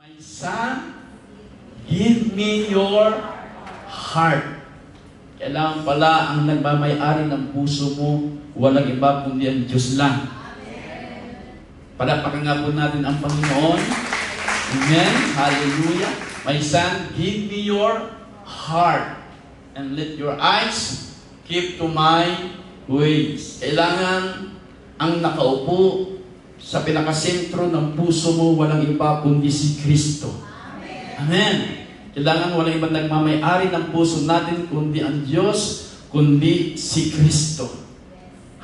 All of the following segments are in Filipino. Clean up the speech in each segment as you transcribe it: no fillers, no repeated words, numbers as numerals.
My son, give me your heart. Kailangan pala ang nagmamay-ari ng puso mo, walang iba kundi ang Diyos lang. Palapakan nga po natin ang Panginoon. Amen. Hallelujah. My son, give me your heart and let your eyes keep to my ways. Kailangan ang nakaupo sa pinakasentro ng puso mo, walang iba kundi si Kristo. Amen. Kailangan walang ibang nagmamay-ari ng puso natin kundi ang Diyos, kundi si Kristo.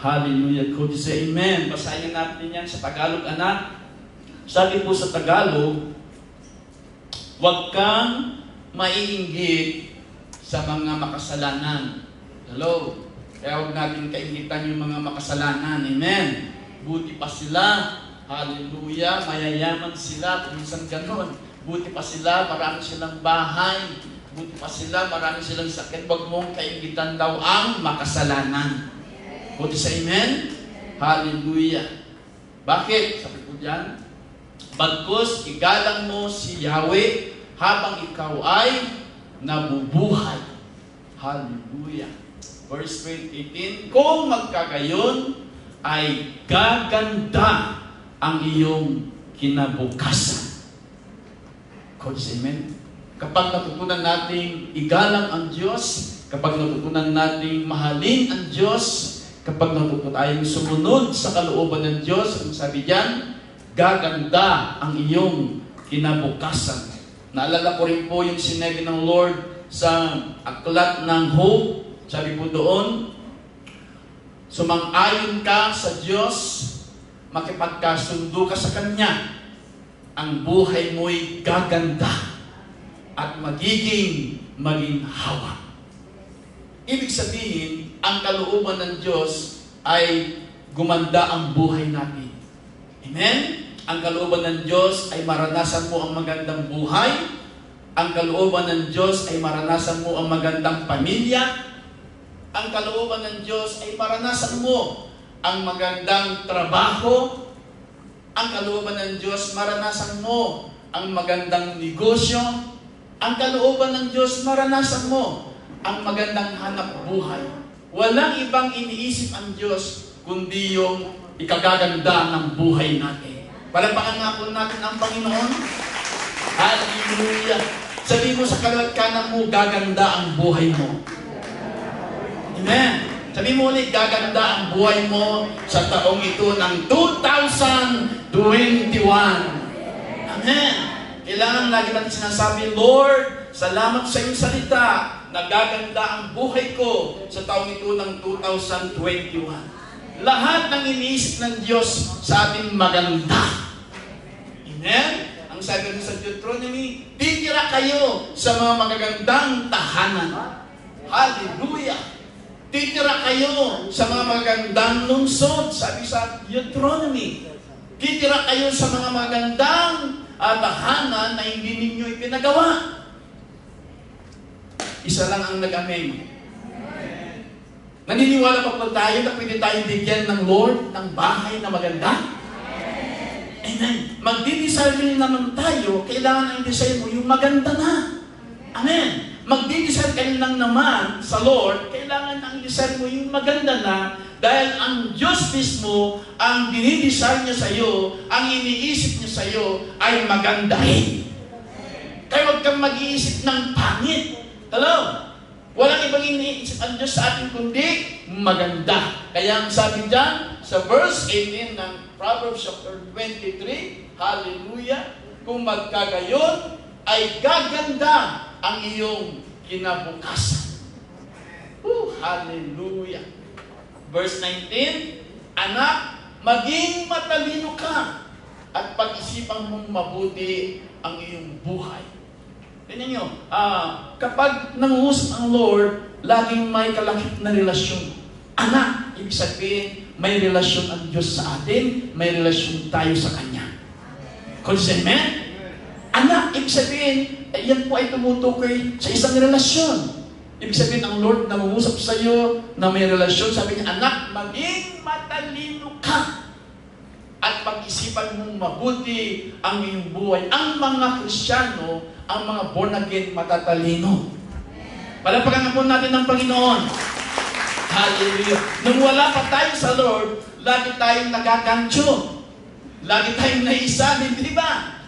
Hallelujah. Could you say amen? Basahin natin yan sa Tagalog, anak. Sabi po sa Tagalog, huwag kang maiinggit sa mga makasalanan. Hello? Kaya huwag natin kaingitan yung mga makasalanan. Amen. Buti pa sila. Hallelujah. Mayayaman sila. Kung minsan ganun. Buti pa sila. Marami silang bahay. Buti pa sila. Marami silang sakit. Huwag mong kaingitan daw ang makasalanan. Buti sa amen. Hallelujah. Bakit? Sabi ko dyan. Bagkus, igalang mo si Yahweh habang ikaw ay nabubuhay. Hallelujah. Verse 18, kung magkagayon, ay gaganda ang iyong kinabukasan. Amen. Kapag natutunan nating igalang ang Diyos, kapag natutunan nating mahalin ang Diyos, kapag natutunan tayong sumunod sa kalooban ng Diyos, ang sabi diyan, gaganda ang iyong kinabukasan. Naalala ko rin po yung sinabi ng Lord sa Aklat ng Hope. Sabi po doon, sumang-ayon ka sa Diyos, makipagkasundo ka sa Kanya, ang buhay mo'y gaganda at magiging maginhawa. Ibig sabihin, ang kalooban ng Diyos ay gumanda ang buhay natin. Amen? Ang kalooban ng Diyos ay maranasan mo ang magandang buhay. Ang kalooban ng Diyos ay maranasan mo ang magandang pamilya. Ang kalooban ng Diyos ay maranasan mo ang magandang trabaho. Ang kalooban ng Diyos, maranasan mo ang magandang negosyo. Ang kalooban ng Diyos, maranasan mo ang magandang hanap buhay. Walang ibang iniisip ang Diyos kundi yung ikagaganda ng buhay natin. Palapakan nga po natin ang Panginoon. Hallelujah. Sabi mo sa kanan mo, gaganda ang buhay mo. Amen. Sabi mo ulit, gaganda ang buhay mo sa taong ito ng 2021. Amen. Kailangan lagi natin sinasabi, Lord, salamat sa iyong salita. Nagaganda ang buhay ko sa taong ito ng 2021. Lahat ng iniisip ng Diyos sa ating maganda. Amen? Ang sabi sa Deuteronomy, titira kayo sa mga magagandang tahanan. Hallelujah! Titira kayo sa mga magagandang lungsod, sabi sa Deuteronomy. Titira kayo sa mga magagandang tahanan na hindi ninyo ipinagawa. Isa lang ang nag-amen. Naniniwala pa po tayo na pwede tayong bigyan ng Lord ng bahay na maganda? Amen. Magdi-desire naman tayo, kailangan ang desire mo yung maganda na. Amen. Magdi-desire ka lang naman sa Lord, kailangan ang desire mo yung maganda na, dahil ang Diyos mismo, ang dinidesire niya sa iyo, ang iniisip niya sa iyo, ay magandahin. Kaya huwag kang mag-iisip ng pangit. Hello? Walang ibang iniisip ang Diyos sa atin kundi maganda. Kaya ang sabi dyan, sa verse 18 ng Proverbs chapter 23, hallelujah, kung magkagayon, ay gaganda ang iyong kinabukasan. Hallelujah. Verse 19, anak, maging matalino ka at pag-isipan mong mabuti ang iyong buhay. Tingnan nyo, kapag nangungusap ang Lord, laging may kalakip na relasyon. Anak, ibig sabihin, may relasyon ang Diyos sa atin, may relasyon tayo sa Kanya. Amen? Anak, ibig sabihin, yan po ay tumutukoy sa isang relasyon. Ibig sabihin, ang Lord nangungusap sa iyo na may relasyon. Sabi niya, anak, maging matalino ka. at pag-isipan mong mabuti ang iyong buhay. Ang mga Kristiyano, ang mga born again, matatalino. Palapakan po natin ng Panginoon. Hallelujah. Nung wala pa tayo sa Lord, lagi tayong nagagansyo. Lagi tayong naisanin, di ba?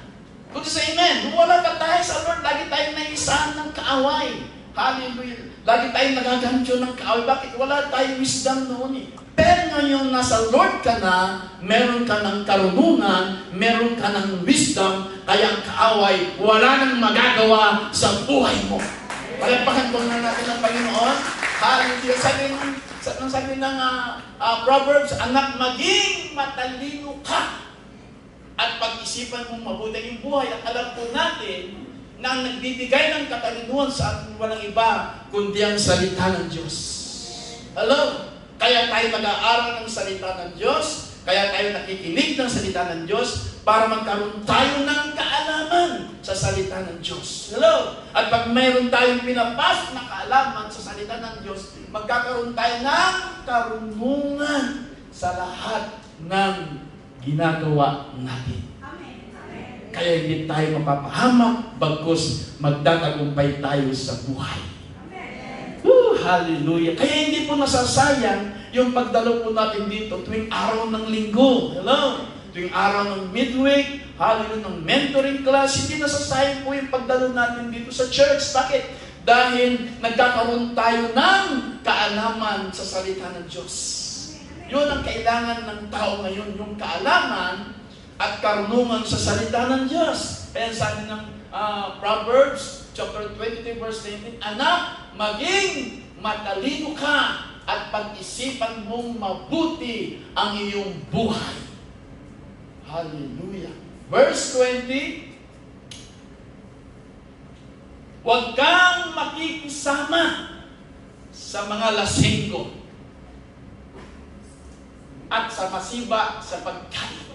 Kung sa amen, nung wala pa tayo sa Lord, lagi tayong naisahan ng kaaway. Hallelujah. Lagi tayong nagagansyo ng kaaway. Bakit? Wala tayong wisdom noon eh. Pero ngayon nasa Lord ka na, meron ka ng karunungan, meron ka ng wisdom, kaya ang kaaway, wala nang magagawa sa buhay mo. Palapakan po na natin ng Panginoon. Hallelujah. Sabi ng Proverbs, anak, maging matalino ka at pag-isipan mong mabuti yung buhay. At alam po natin na ang nagbibigay ng katalinuhan sa atin walang iba kundi ang salita ng Diyos. Hello? Kaya tayo nag-aaral ng salita ng Diyos, kaya tayo nakikinig ng salita ng Diyos para magkaroon tayo ng kaalaman sa salita ng Diyos. Hello? At pag mayroon tayong pinapasok na kaalaman sa salita ng Diyos, magkakaroon tayo ng karunungan sa lahat ng ginagawa natin. Kaya hindi tayo mapapahamak, bagkus magtatagumpay tayo sa buhay. Hallelujah. Kaya hindi po nasasayang yung pagdalo po natin dito tuwing araw ng linggo. Hello? Tuwing araw ng midweek, hallelujah, ng mentoring class, hindi nasasayang po yung pagdalo natin dito sa church. Bakit? Dahil nagkakaroon tayo ng kaalaman sa salita ng Diyos. Yun ang kailangan ng tao ngayon, yung kaalaman at karunungan sa salita ng Diyos. Kaya sabi ng Proverbs chapter 23 verse 19, anak, maging matalino ka at pag-isipan mong mabuti ang iyong buhay. Hallelujah. Verse 20, huwag kang makikisama sa mga lasenggo at sa masiba sa pagkain.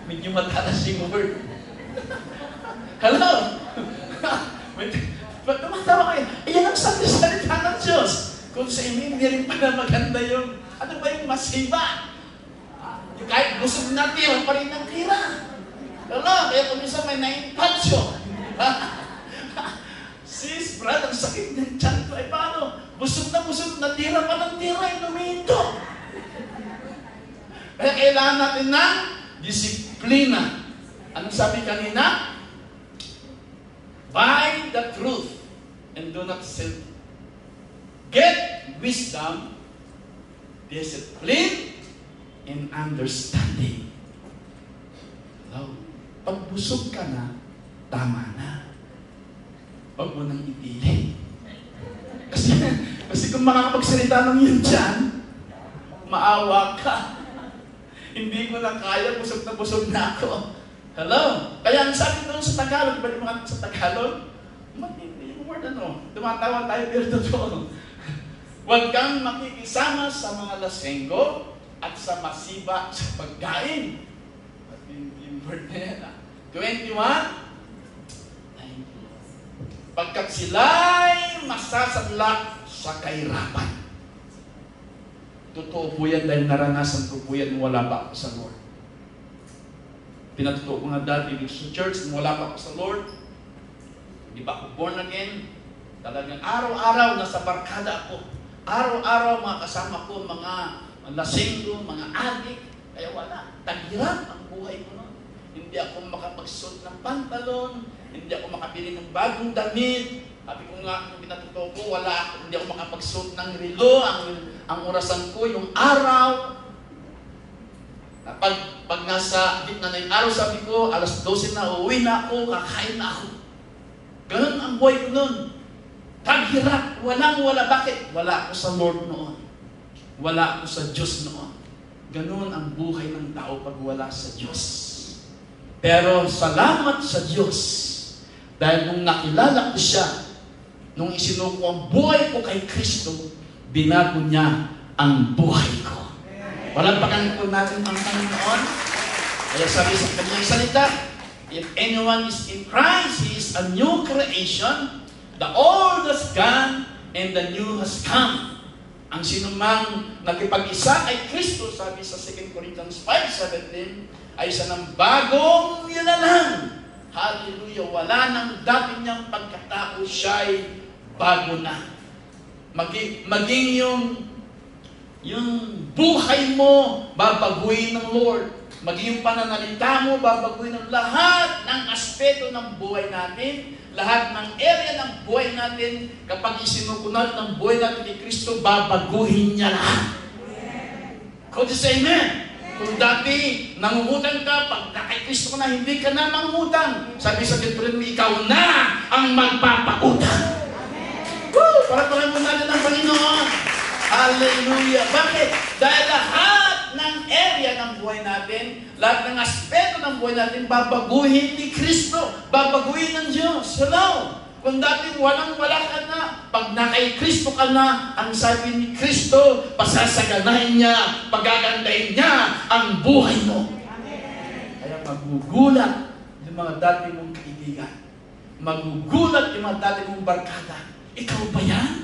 Medyo matalas yung word. Hello? Ba't tumatawa kayo? Ayan ang salita ng Diyos. Kung sa inyo, hindi rin pala maganda yung, ano ba yung masiba? Kahit busog na tira pa rin ng tira. Hello? Kaya kung isa may na-impatyo. Sis, brad, ang sakit ng tiyan ko. Ay paano? Busog na tira pa ng tira, inuminto. Kaya kailangan natin ng disiplina. Anong sabi kanina? Buy the truth and do not sell it. Get wisdom, discipline, and understanding. Hello? Pag busog ka na, tama na. Huwag mo nang ipilit. Kasi kung makakapagsalita ng yun dyan, maawa ka. Hindi ko na kaya, busog na ako. Hello? Kaya ang sabi doon sa Tagalog, balik mo sa Tagalog, matindi yung word tumatawa tayo pero totoo. Huwag kang makikisama sa mga lasenggo at sa masiba sa pagkain. Matindi yung word na yan. 21, pagkat sila'y masasadlak sa kahirapan. Totoo po yan dahil naranasan ko po yan wala pa ako sa Lord. Pinatuto ko nga dati sa church, wala pa ako sa Lord. Hindi pa ako born again. Talagang araw-araw nasa barkada ako. Araw-araw mga kasama ko, mga lasenggo, mga adik. Kaya wala. Taghirap ang buhay ko noon. Hindi ako makapagsuot ng pantalon. Hindi ako makabili ng bagong damit. Sabi ko nga, nung pinatuto ko, wala ako. Hindi ako makapagsuot ng relo. Ang orasan ko, yung araw. Pag nasa gitna na yung araw, sabi ko, alas 12 na, uuwi na ako, kakain na ako. Ganun ang buhay ko noon. Taghirap, wala. Bakit? Wala ako sa Lord noon. Wala ako sa Diyos noon. Ganun ang buhay ng tao pag wala sa Diyos. Pero salamat sa Diyos. Dahil nung nakilala ko siya, nung isinuko ang buhay ko kay Kristo, binago niya ang buhay ko. Palampakan po natin ang Panginoon. Kaya sabi sa kanyang salita, if anyone is in Christ, he is a new creation. The old has gone and the new has come. Ang sinumang nakipag-isa kay Kristo, sabi sa 2 Corinthians 5:17, ay isa ng bagong nilalang. Hallelujah! Wala nang dati niyang pagkatao, siya'y bago na. Maging yung buhay mo, babaguhin ng Lord. Maging yung pananalita mo, babaguhin ng lahat ng aspeto ng buhay natin, lahat ng area ng buhay natin. Kapag isinukunat ng buhay natin ni Kristo, babaguhin niya lahat. Could you say amen? Kung dati nangungutang ka, pag kay Kristo ka na, hindi ka na mangungutang. Sabi sa Deuteronomy, ikaw na ang magpapautang. Woo! Para mo natin ang Panginoon. Hallelujah! Bakit? Dahil lahat ng area ng buhay natin, lahat ng aspeto ng buhay natin, babaguhin ni Kristo. Babaguhin ng Diyos. Hello? Kung dati wala ka na, pag na kay Kristo ka na, ang sabi ni Kristo, pasasaganahin niya, pagagandahin niya ang buhay mo. Kaya magugulat yung mga dati mong kaibigan. Magugulat yung mga dati mong barkada. Ikaw ba yan?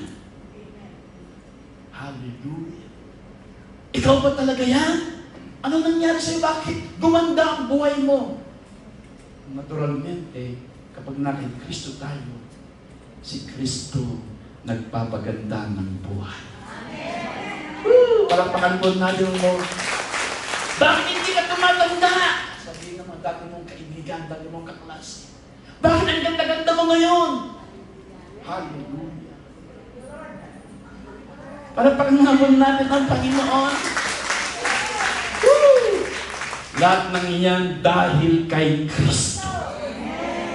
Hallelujah. Ikaw ba talaga yan? Ano nangyari sa'yo? Bakit gumanda ang buhay mo? Naturalmente, kapag na kay Kristo tayo, si Kristo nagpapaganda ng buhay. Palakpakan po natin mo. Bakit hindi ka tumatanda? Sabihin naman, dati mong kaibigan, dati mong kaklase. Bakit ang ganda-ganda mo ngayon? Hallelujah. Palakpakan natin ang Panginoon. Woo! Lahat ng iyan dahil kay Kristo.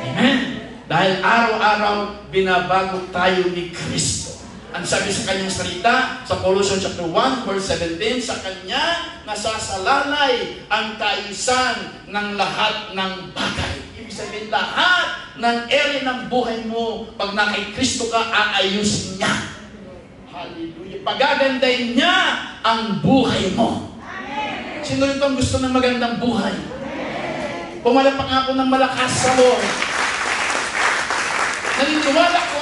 Amen. Dahil araw-araw binabago tayo ni Kristo. Ang sabi sa kanyang salita, sa Colossians chapter 1, verse 17, sa kanya nasasalalay ang kaayusan ng lahat ng bagay. Ibig sabihin, lahat ng area ng buhay mo, pag na kay Kristo ka, aayusin niya. Hallelujah. Pagagandahin niya ang buhay mo. Sino ito ang gusto ng magandang buhay? Pumalapak ako ng malakas sa Lord. Naniniwala ko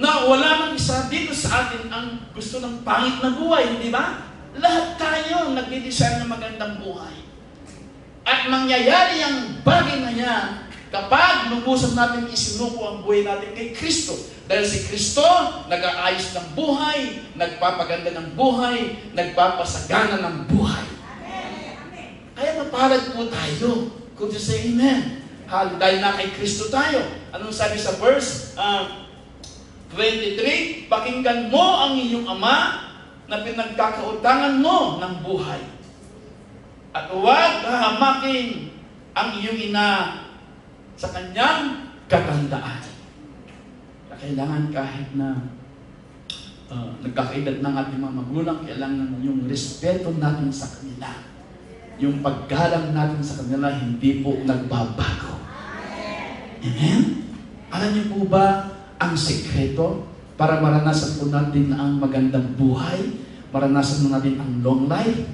na wala mang isa dito sa atin ang gusto ng pangit na buhay, hindi ba? Lahat tayo nagdi-design ng magandang buhay. At mangyayari ang bagay na yan kapag lubusan natin isinuko ang buhay natin kay Kristo. Dahil si Kristo nag-aayos ng buhay, nagpapaganda ng buhay, nagpapasagana ng buhay. Kaya mapalad po tayo. Could you say amen? Dahil na kay Kristo tayo. Anong sabi sa verse 23? Pakinggan mo ang iyong ama na pinagkakautangan mo ng buhay. At huwag hahamakin ang iyong ina sa kanyang katandaan. Kailangan kahit na nagkakaedad ng ating mga magulang, kailangan yung respeto natin sa kanila. Yung paggalang natin sa kanila, hindi po nagbabago. Amen? Alam niyo po ba ang sekreto para maranasan po natin ang magandang buhay, maranasan po natin ang long life?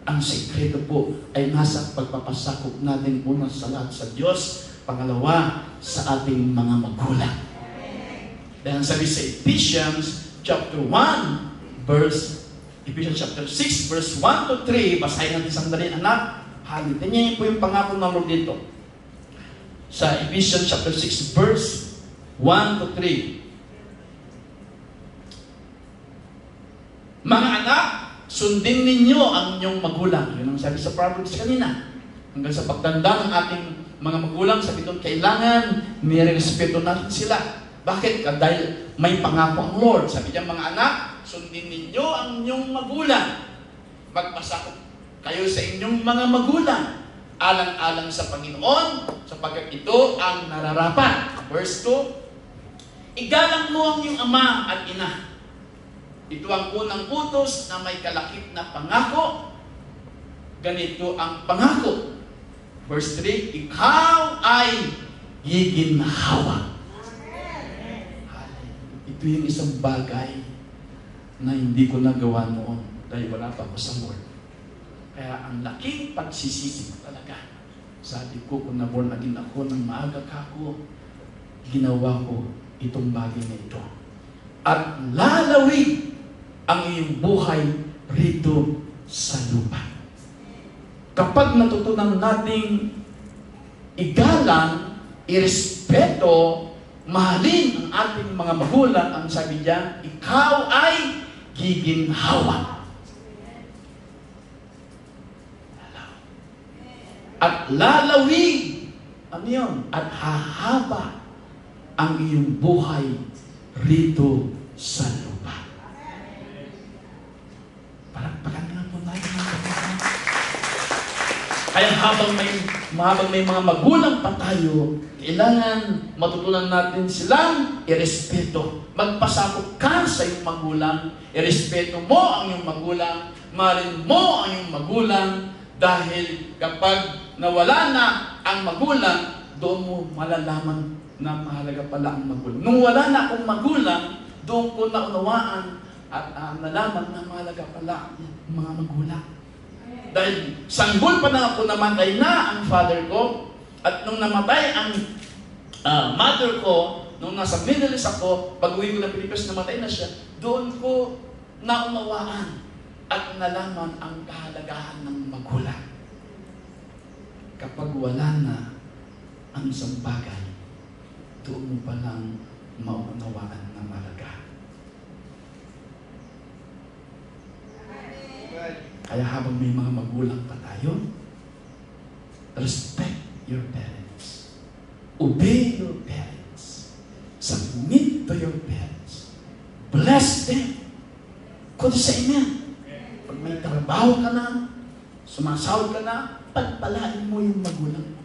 Ang sekreto po ay nasa pagpapasakop natin una sa lahat sa Diyos, pangalawa sa ating mga magulang. Dahil sabi sa Ephesians chapter 1, Ephesians chapter 6, verse 1 to 3, basahin natin sandali, anak. Halitin niya po yung pangako ng Lord dito. Sa Ephesians chapter 6, verse 1 to 3. Mga anak, sundin ninyo ang inyong magulang. Yun ang sabi sa Proverbs kanina. Hanggang sa pagtanda ng ating mga magulang, sabi doon, kailangan nirespeto natin sila. Bakit? Dahil may pangako ang Lord. Sabi niya, mga anak, sundin ninyo ang inyong magulang. Magpasakop kayo sa inyong mga magulang. Alang-alang sa Panginoon, sapagkat ito ang nararapat. Verse 2, igalang mo ang iyong ama at ina. Ito ang unang utos na may kalakip na pangako. Ganito ang pangako. Verse 3, ikaw ay giginhawa. Ito yung isang bagay na hindi ko nagawa noon dahil wala pa ako sa Lord. Kaya ang laking pagsisisi talaga. Sabi ko, kung naborn again ako ng maaga kako, ginawa ko itong bagay na ito. At lalawig ang iyong buhay rito sa lupa. Kapag natutunan nating igalang, irespeto, mahalin ang ating mga magulang, ang sabi niya, ikaw ay giginhawa. At lalawig, ano yun? At hahaba ang iyong buhay rito sa lupa. Palakpakan nga po tayo. Kaya habang may mga magulang pa tayo, kailangan matutunan natin silang irespeto. Magpasakop ka sa iyong magulang, irespeto mo ang iyong magulang, mahalin mo ang iyong magulang, dahil kapag nawala na ang magulang, doon mo malalaman na mahalaga pala ang magulang. Nung wala na akong magulang, doon ko naunawaan at nalaman na mahalaga pala ang mga magulang. Dahil sanggol pa na ako, namatay na ang father ko, at nung namatay ang mother ko, nung nasa Middle East ako, pag-uwi ko ng Pilipinas, namatay na siya, doon ko naunawaan at nalaman ang kahalagahan ng magulang. Kapag wala na ang isang bagay, doon mo palang maunawaan na malaga. Kaya habang may mga magulang pa tayo, respect your parents. Obey your parents. Submit to your parents. Bless them. Kung sa amen. Pag may trabaho ka na, sumasahod ka na, pagpalain mo yung magulang mo.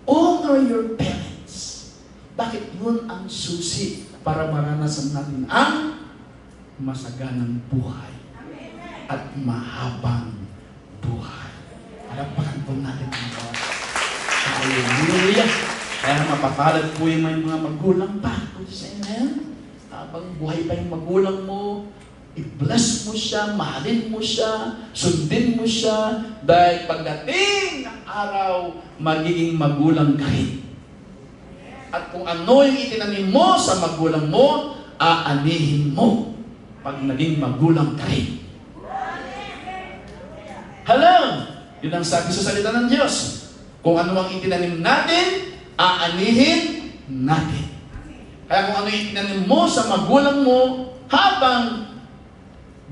Honor your parents. Bakit yun ang susi para maranasan natin ang masaganang buhay at mahabang buhay. Palakpakan po natin ang Lord. Hallelujah! Kaya mapapalad po yung may mga magulang pa. Kung sa amen, habang buhay pa yung magulang mo, i-bless mo siya, mahalin mo siya, sundin mo siya, dahil pagdating ng araw, magiging magulang ka rin. At kung ano yung itinanim mo sa magulang mo, aanihin mo pag naging magulang ka rin. Hello! Yun ang sabi sa salita ng Diyos. Kung ano ang itinanim natin, aanihin natin. Kaya kung ano yung itinanim mo sa magulang mo, habang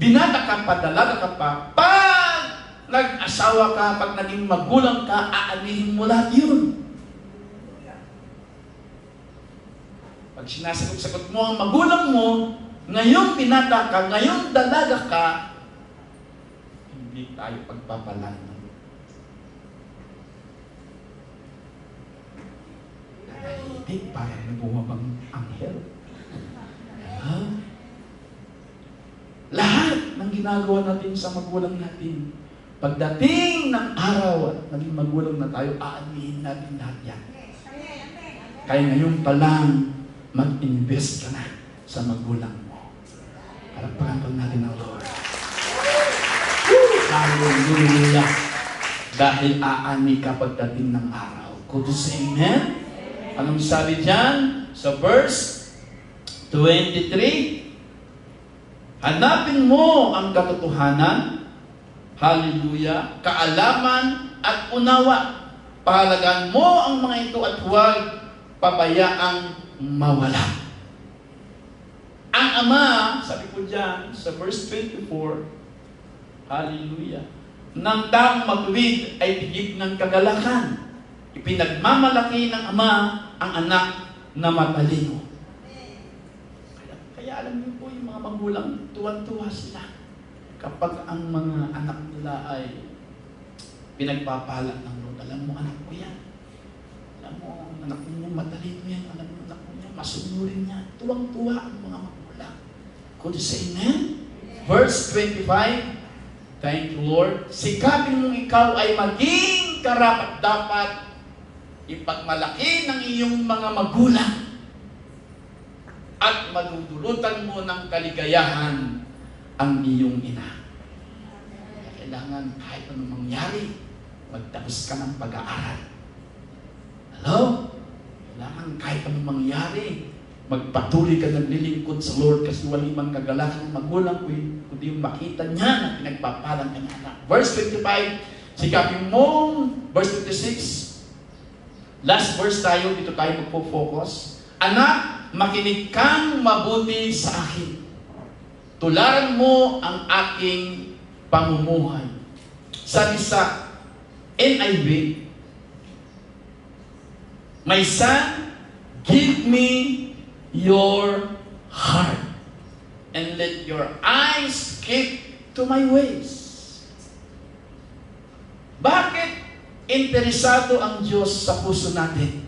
binata ka pa, dalaga ka pa, pag nag-asawa ka, pag naging magulang ka, aanihin mo lahat yun. Pag sinasagot-sagot mo ang magulang mo, ngayong binata ka, ngayong dalaga ka, hindi tayo pagpapalan. Nanahimik, parang nabumabang anghel. Lahat ng ginagawa natin sa magulang natin, pagdating ng araw at naging magulang na tayo, aanihin natin lahat yan. Kaya ngayon pa lang, mag-invest ka na sa magulang mo. Palakpakan pa natin ang Lord. Hallelujah! Dahil aani ka pagdating ng araw. Could you say amen? Anong sabi dyan? Sa verse 23, hanapin mo ang katotohanan, hallelujah, kaalaman at unawa. Pahalagaan mo ang mga ito at huwag pabayaang mawala. Ang Ama, sabi ko dyan, sa verse 24, hallelujah, ng taong matuwid ay tigib ng kagalakan. Ipinagmamalaki ng Ama ang anak na matalino. Kaya alam niyo po, yung mga magulang, tuwan-tuwa sila kapag ang mga anak nila ay pinagpapala ng Lord. Alam mo, anak ko yan. Alam mo, anak mo matalino yan. Alam mo, anak mo yan, masunurin yan. Tuwang-tuwa ang mga magulang. Could you say amen? Verse 25, thank you, Lord. Sikapin mong ikaw ay maging karapat-dapat ipagmalaki ng iyong mga magulang at madudulutan mo ng kaligayahan ang iyong ina. Kailangan kahit anong mangyari, magtapos ka ng pag-aaral. Hello? Kailangan kahit anong mangyari, magpatuloy ka naglilingkod sa Lord kasi walang ibang kagalakan ng magulang ko kundi yung makita niya na pinagpapalang kang anak. Verse 25, sikapin mo. Verse 26, last verse tayo, dito tayo magpo-focus. Anak, makinig kang mabuti sa akin. Tularan mo ang aking pamumuhay. Sabi sa NIV, my son, give me your heart and let your eyes keep to my ways. Bakit interesado ang Diyos sa puso natin?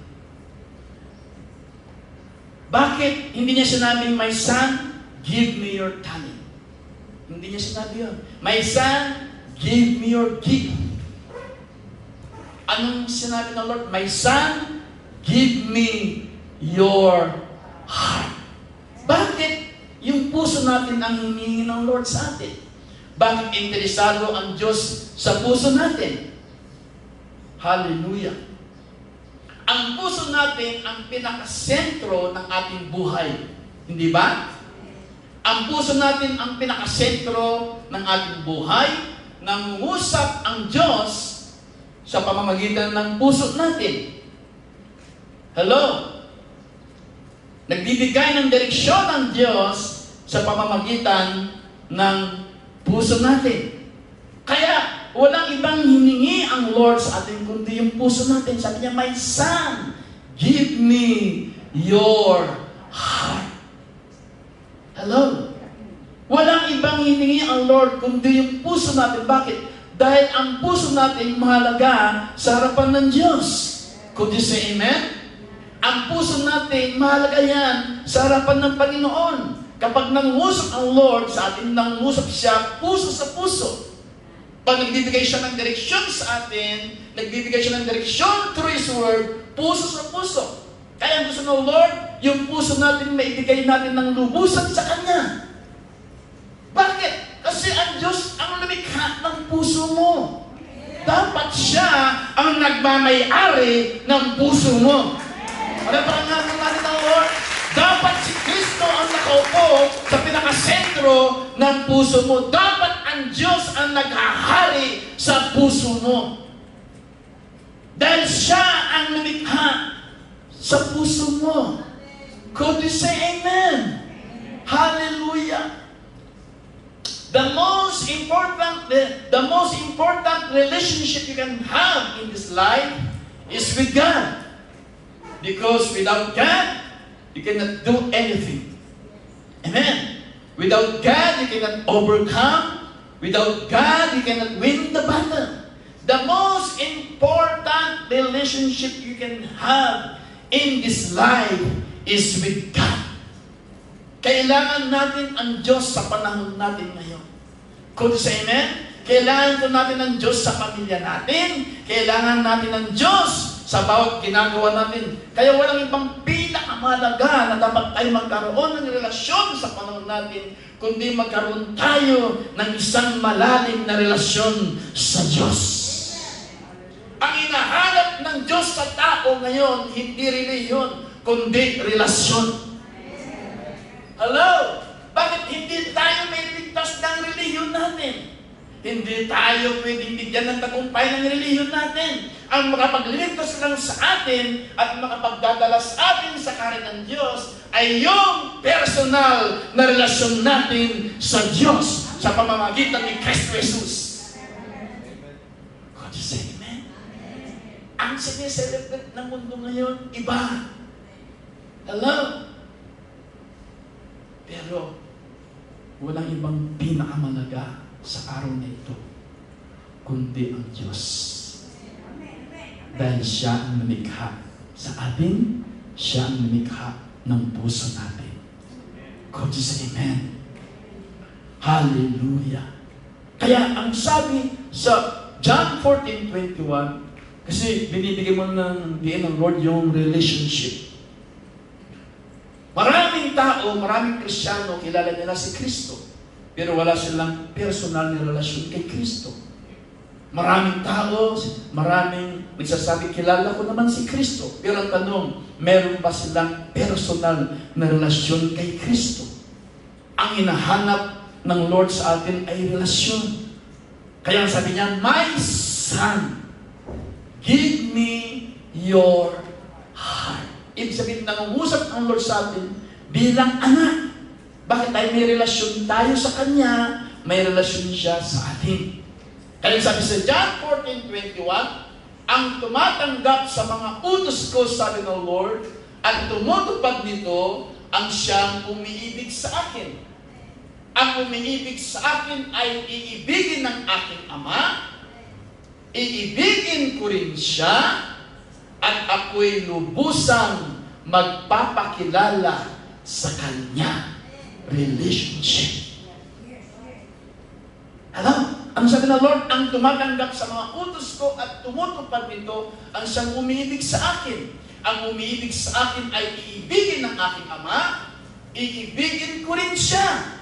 Bakit hindi niya sinabing, my son, give me your talent? Hindi niya sinabi yun. My son, give me your gift. Anong sinabi ng Lord? My son, give me your heart. Bakit yung puso natin ang hinihingi ng Lord sa atin? Bakit interesado ang Diyos sa puso natin? Hallelujah. Ang puso natin ang pinakasentro ng ating buhay. Hindi ba? Ang puso natin ang pinakasentro ng ating buhay. Nangungusap ang Diyos sa pamamagitan ng puso natin. Hello? Nagbibigay ng direksyon ng Diyos sa pamamagitan ng puso natin. Kaya, walang ibang hiningi ang Lord sa atin kundi yung puso natin. Sabi niya, my son, give me your heart. Hello? Walang ibang hiningi ang Lord kundi yung puso natin. Bakit? Dahil ang puso natin mahalaga sa harapan ng Diyos. Could you say amen? Ang puso natin, mahalaga yan sa harapan ng Panginoon. Kapag nangusap ang Lord sa atin, nangusap siya puso sa puso. Pag nagbibigay siya ng direksyon sa atin, nagbibigay siya ng direksyon through His Word, puso sa puso. Kaya ang gusto ng Lord, yung puso natin, maibigay natin ng lubusan sa Kanya. Bakit? Kasi ang Diyos ang lumikha ng puso mo. Dapat siya ang nagmamay-ari ng puso mo. Ano pa nga natin ng Lord? Dapat si Kristo ang nakaupo sa pinakasentro ng puso mo. Dapat ang Diyos ang naghahari sa puso mo. Dahil siya ang lumikha sa puso mo. Could you say amen? Hallelujah. The most important relationship you can have in this life is with God. Because without God, you cannot do anything. Amen. Without God, you cannot overcome. Without God, you cannot win the battle. The most important relationship you can have in this life is with God. Kailangan natin ang Diyos sa panahon natin ngayon. Could you say amen? Kailangan po natin ang Diyos sa pamilya natin. Kailangan natin ang Diyos sa bawat ginagawa natin. Kaya walang ibang pinakamahalaga na dapat tayo magkaroon ng relasyon sa panahon natin, kundi magkaroon tayo ng isang malalim na relasyon sa Diyos. Ang hinahanap ng Diyos sa tao ngayon, hindi relihiyon, kundi relasyon. Hello? Bakit hindi tayo may ligtas ng relihiyon natin? Hindi tayo pwedeng bigyan ng tagumpay ng relihiyon natin. Ang makapagliligtas lang sa atin at makapagdadala sa atin sa kaharian ng Diyos ay yung personal na relasyon natin sa Diyos sa pamamagitan ni Kristo Jesus. Could you say amen? Ang sineselebrate ng mundo ngayon, iba. Hello? Pero walang ibang pinakamalaga sa araw na ito, kundi ang Diyos. Dahil siya ang lumikha sa atin, siya ang lumikha ng puso natin. Could you say amen? Hallelujah. Kaya ang sabi sa John 14:21, kasi binibigay mo ng diin ng Lord yung relationship. Maraming tao, maraming Kristiyano, kilala nila si Kristo. Pero wala silang personal na relasyon kay Kristo. Maraming tao, maraming nagsasabi, kilala ko naman si Kristo. Pero ang tanong, meron ba silang personal na relasyon kay Kristo? Ang hinahanap ng Lord sa atin ay relasyon. Kaya sabi niya, my son, give me your heart. Ibig sabihin, nangungusap ang Lord sa atin bilang anak. Bakit tayo may relasyon tayo sa Kanya, may relasyon siya sa atin. Kaya sabi sa John 14:21, ang tumatanggap sa mga utos ko, sabi ng Lord, at tumutupad nito, ang siyang umiibig sa akin. Ang umiibig sa akin ay iibigin ng aking Ama, iibigin ko rin siya, at ako'y lubusang magpapakilala sa Kanya. Relationship. Alam? Ang sabi ng Lord, ang tumatanggap sa mga utos ko at tumutupad nito, ang siyang umiibig sa akin. Ang umiibig sa akin ay iibigin ng aking Ama, iibigin ko rin siya,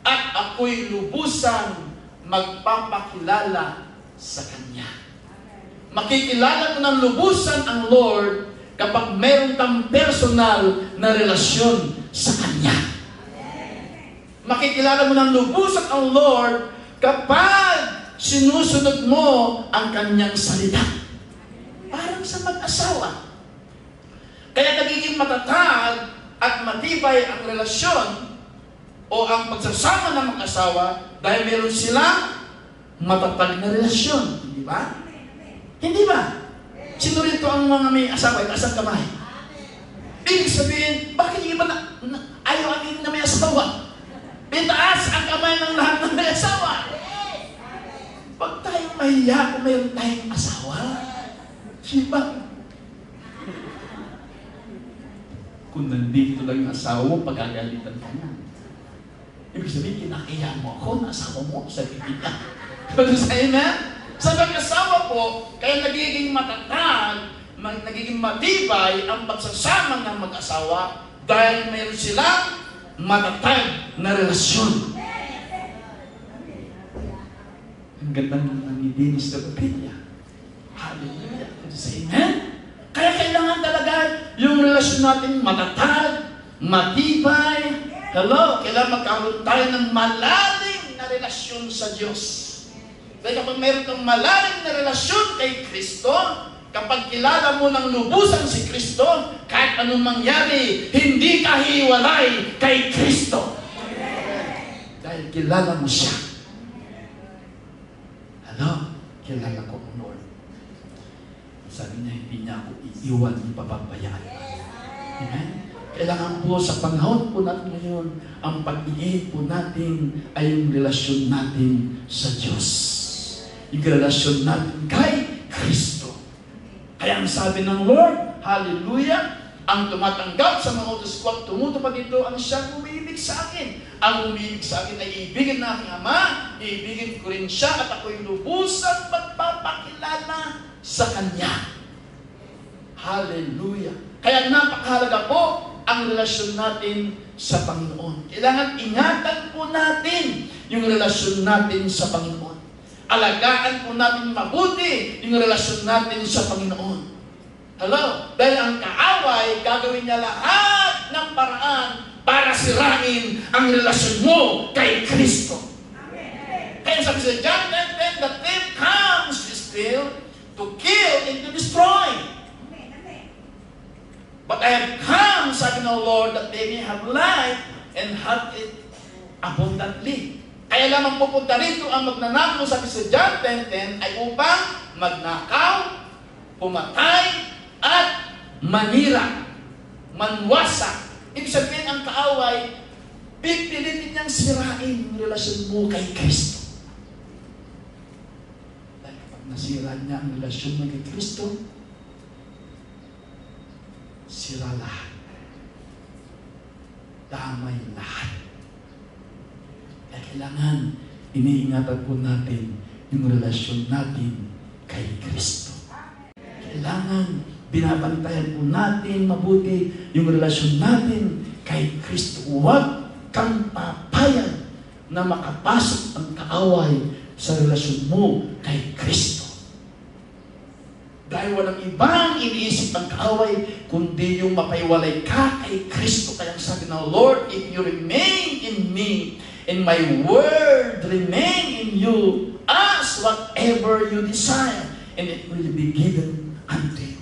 at ako'y lubusang magpapakilala sa Kanya. Makikilala ko ng lubusan ang Lord kapag meron kang personal na relasyon sa Kanya. Makikilala mo ng lubusan ang Lord kapag sinusunod mo ang Kanyang salita. Parang sa mag-asawa. Kaya nagiging matatag at matibay ang relasyon o ang pagsasama ng mag-asawa dahil meron silang matatag na relasyon. Hindi ba? Hindi ba? Sino rito ang mga may asawa? Itaas ang kamay. Ibig sabihin, bakit yung iba ayaw ang na may asawa? Itaas ang kamay ng lahat ng may asawa. Huwag tayong mahiya kung mayroon tayong asawa. Diba? Kung nandito lang yung asawa mo, pagagalitan ka niya. Ibig sabihin, kinakiya mo ako na asawa mo sa bibigyan. Pero sa amen? Sa mag-asawa po, kaya nagiging matatag, nagiging matibay ang pagsasama ng mag-asawa dahil mayroon silang matatag na relasyon. Ang ganda ng ni Dennis de Papilla. Hallelujah. Amen? Kaya kailangan talaga yung relasyon natin matatag, matibay. Hello? Kailangan magkaroon tayo ng malalim na relasyon sa Diyos. Kaya kapag mayroon kang malalim na relasyon kay Kristo, kapag kilala mo ng lubusan si Kristo, kahit anong mangyari, hindi ka hiwalay kay Kristo. Dahil kilala mo siya. Hello? Kilala ko ang Lord. Sabi niya, hindi niya ako iiwan, ipapabayaan. Amen? Kailangan po sa panahon po natin ngayon, ang pag-iig po natin ay yung relasyon natin sa Diyos. Yung relasyon natin kay Kristo. Kaya ang sabi ng Lord, hallelujah, ang tumatanggap sa mga utos ko at tumutupad dito, ang siyang umiibig sa akin. Ang umiibig sa akin ay iibigin ng aking Ama, iibigin ko rin siya, at ako'y lubusang magpapakilala sa Kanya. Hallelujah. Kaya napakahalaga po ang relasyon natin sa Panginoon. Kailangan ingatan po natin yung relasyon natin sa Panginoon. Alagaan po natin mabuti yung relasyon natin sa Panginoon. Hello? Dahil ang kaaway, gagawin niya lahat ng paraan para sirain ang relasyon mo kay Kristo. Kaya sabi sa John 10:10, the thief comes to steal, to kill, and to destroy. But I have come, sabi ng Lord, that they may have life and have it abundantly. Kaya lamang pupunta rito ang magnanakaw, sabi sa John 10:10, ay upang magnakaw, pumatay, at manira, manwasak. Ibig sabihin, ang kaaway, pipilitin niyang sirain yung relasyon mo kay Kristo. Dahil kapag nasira niya ang relasyon mo kay Kristo, sira lahat. Damay lahat. Kaya kailangan iniingatan po natin yung relasyon natin kay Kristo. Kailangan binabantayan po natin mabuti yung relasyon natin kay Kristo. Huwag kang papayag na makapasok ang kaaway sa relasyon mo kay Kristo. Dahil walang ibang iniisip ng kaaway, kundi yung mapaiwalay ka kay Kristo. Kaya sabi ng Lord, if you remain in me, and my word remain in you, ask whatever you desire, and it will be given unto you.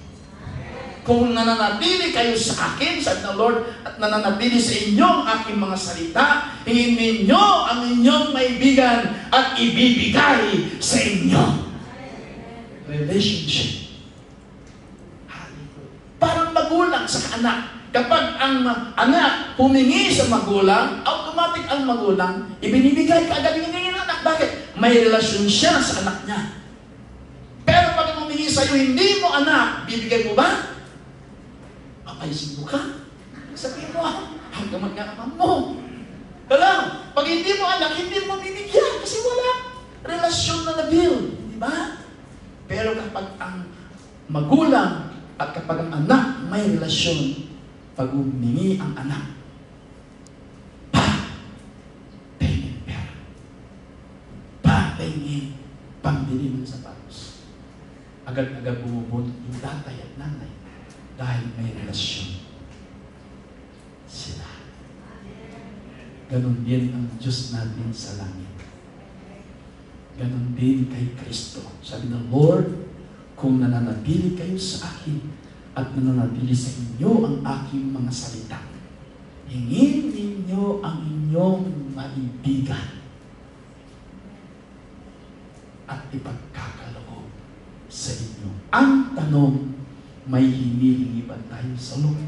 Kung nananatili kayo sa akin, sabi ng Lord, at nananatili sa inyong aking mga salita, hingin ninyo ang inyong maibigan at ibibigay sa inyo. Relationship. Parang magulang sa anak. Kapag ang anak humingi sa magulang, automatic ang magulang, ibinibigay ka agad yung anak. Bakit? May relasyon siya sa anak niya. Pero pag humingi sa'yo, hindi mo anak, bibigay mo ba? Papaisin mo ka. Sabihin mo, hanggang mag-aaman mo. Alam, pag hindi mo anak, hindi mo bibigyan kasi wala relasyon na na-build. Di ba? Pero kapag ang magulang at kapag ang anak may relasyon, pag humingi ang anak, pahingin pera. Pahingin pambili ng sapatos. Agad-agad bumubunot yung tatay at nanay dahil may relasyon sila. Ganon din ang Diyos natin sa langit. Ganon din kay Kristo. Sabi ng Lord, kung nananatili kayo sa akin at nananatili sa inyo ang aking mga salita, hingin ninyo ang inyong maibigan at ipagkakaloob sa inyo. Ang tanong, may hinihingi ba tayo sa Lord?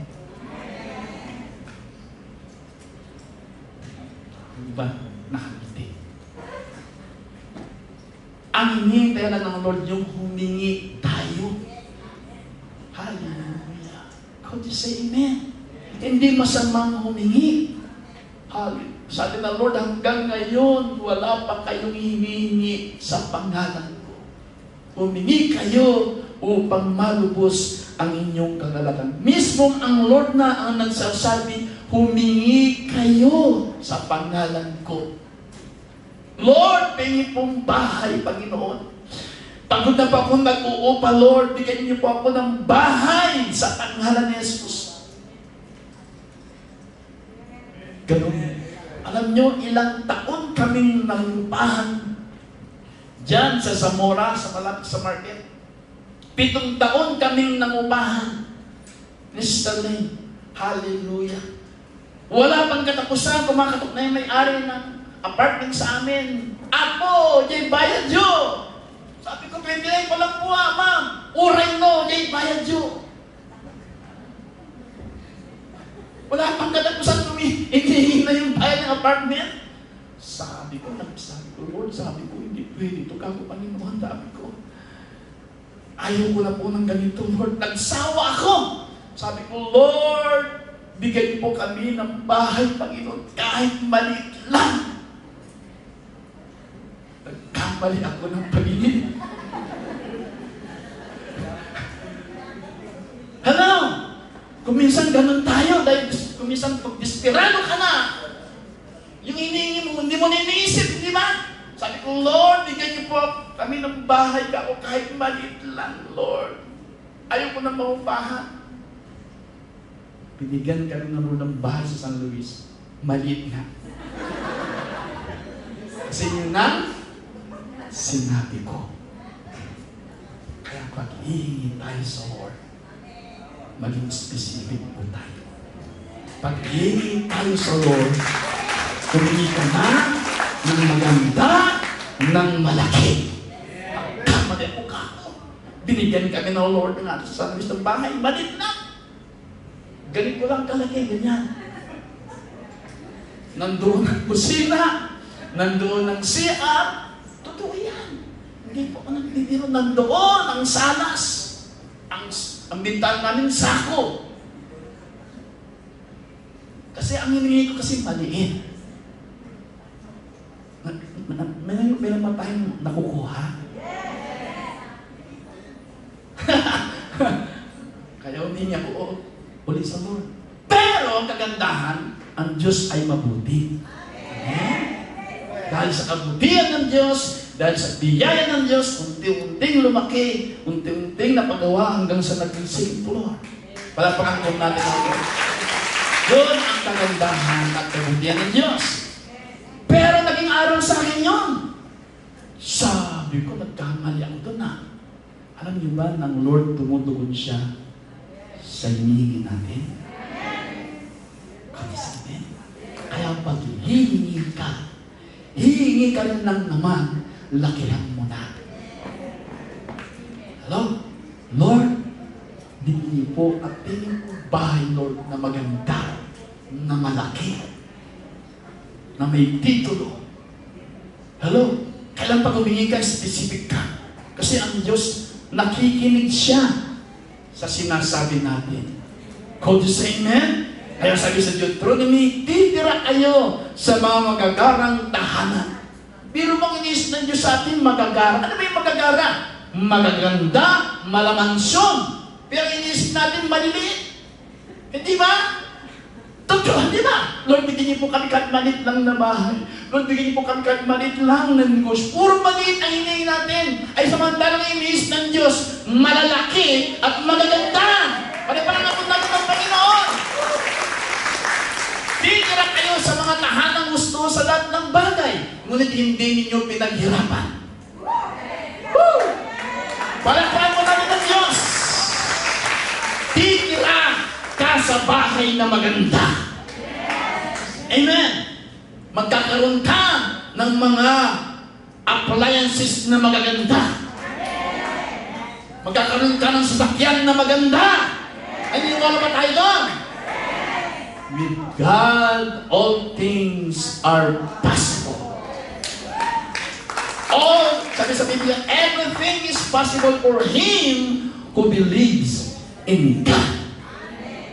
Ba nakangiti? Ang hinihintay lang ng Lord yung humingi tayo. Hallelujah. Could you say amen? Hindi masamang humingi. Hallelujah. Sabi ng Lord, hanggang ngayon, wala pa kayong hinihingi sa pangalan ko. Humingi kayo upang malubos ang inyong kagalakan. Mismo ang Lord na ang nagsasabi, humingi kayo sa pangalan ko. Lord, pingin pong bahay, Panginoon. Pagod na pa akong nag-uupa, Lord, bigyan niyo po ako ng bahay sa pangalan ni Jesus. Ganun. Alam niyo, ilang taon kaming nangupahan dyan sa Zamora, sa malapit sa market. 7 taon kaming nangupahan. Mr. Lane, hallelujah. Wala pang katapusan, kumakatok na yung may-ari ng apartment sa amin. Apo, jay bayad yo. Sabi ko, 29 pa lang po ma'am. Uray no, jay bayad yo. Wala pang katapusan, hindi na yung bayad ng apartment. Sabi ko, Lord, hindi pwede ito kako Panginoon. Sabi ko, ayaw ko na po ng ganito, Lord. Nagsawa ako. Sabi ko, Lord, bigay po kami ng bahay, Panginoon, kahit maliit lang. Nagkamali ako ng pagingin. Hello? Kung minsan ganun tayo, dahil kung minsan pag desperado ka na, yung hinihingi mo, hindi mo na iniisip, di ba? Sabi ko, Lord, bigyan niyo po kami ng bahay ako kahit maliit lang, Lord. Ayaw ko na maupahan. Binigyan kami ng bahay sa San Luis. Maliit nga. Kasi yun ang sinabi ko. Kaya pag hihingi tayo sa Lord, maging specific po tayo. Pag hihingi tayo sa Lord, humingi ka na ng maganda, ng malaki. Pagkamali po ka. Binigyan kami ng Lord ng ating San Luis ng bahay. Maliit na. Ganito lang kalaki, ganyan. Nandoon ang kusina, nandoon ang CR. Totoo yan. Hindi po ako nagbibiro. Nandoon ang salas. Ang bintana namin, sako. Kasi ang hiningi ko kasi maliit. May naman tayong nakukuha. Kaya humingi ako ulit sa Lord. Pero ang kagandahan, ang Diyos ay mabuti. Amen? Dahil sa kabutihan ng Diyos, Dahil sa biyaya ng Diyos, unti-unting lumaki, unti-unting napagawa hanggang sa naging second floor. Palapakan po natin ang Lord. Yun ang kagandahan at kabutihan ng Diyos. Pero naging aral sa akin yun. Sabi ko, nagkamali ako doon na. Alam niyo ba, ng Lord tumutugon siya sa hinihingi natin? Amen. Kaya pag hihingi ka rin lang naman, lakihan mo na. Hello? Lord, bigyan po at tingin po bahay, Lord, na maganda, na malaki, na may titulo. Hello? Kailan pag humingi ka, specific ka. Kasi ang Diyos, nakikinig siya sa sinasabi natin. Could you say amen? Kaya sabi sa Deuteronomy, titira kayo sa mga magagarang tahanan. Pero bang iniisip ng Diyos sa atin, magagara? Ano ba yung magagara? Magaganda, malamansyon. Pero iniisip natin, maliliit. Hindi ba? Totoo, di ba? Lord, bigyan niyo po kami kahit maliit lang na bahay. Lord, bigyan niyo po kami kahit maliit lang na negosyo. Puro maliit ang hinihingi natin. Ay samantalang iniisip ng Diyos, malalaki at magaganda. Panapanang ako natin ng Panginoon. Titira kayo sa mga tahanang gusto sa lahat ng bagay. Ngunit hindi ninyo pinaghirapan. Woo! Palapakan mo namin ng Diyos. Titira ka sa bahay na maganda. Amen. Magkakaroon ka ng mga appliances na magaganda. Magkakaroon ka ng sasakyan na maganda. Ay, niniwala ba tayo doon? With God, all things are possible. All, sabi sa Biblia, everything is possible for him who believes in God.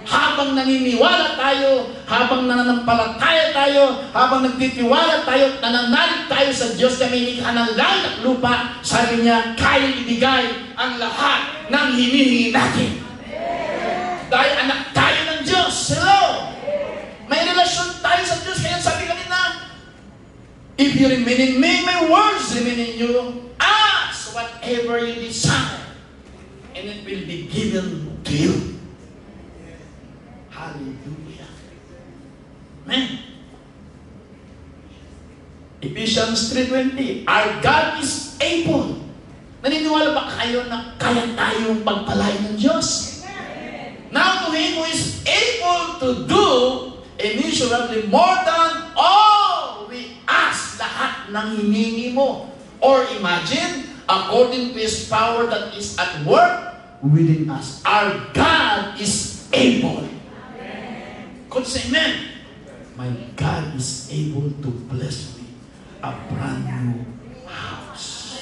Habang naniniwala tayo, habang nananampalataya tayo, habang nagtitiwala tayo, nananalig tayo sa Diyos na may likha ng langit at lupa, sabi niya, kaya ibigay ang lahat ng hinihingi natin. Dahil anak tayo ng Diyos. Hello! May relasyon tayo sa Diyos. Kaya sabi kanina, if you remain in me, my words remain in you, ask whatever you desire, and it will be given to you. Hallelujah. Amen. Ephesians 3:20, our God is able. Naniniwala ba kayo na kaya tayong pagpalain ng Diyos? Now to Him who is able to do immeasurably more than all we ask, lahat ng hiningi mo. Or imagine, according to His power that is at work within us. Our God is able. Could say amen. My God is able to bless me a brand new house.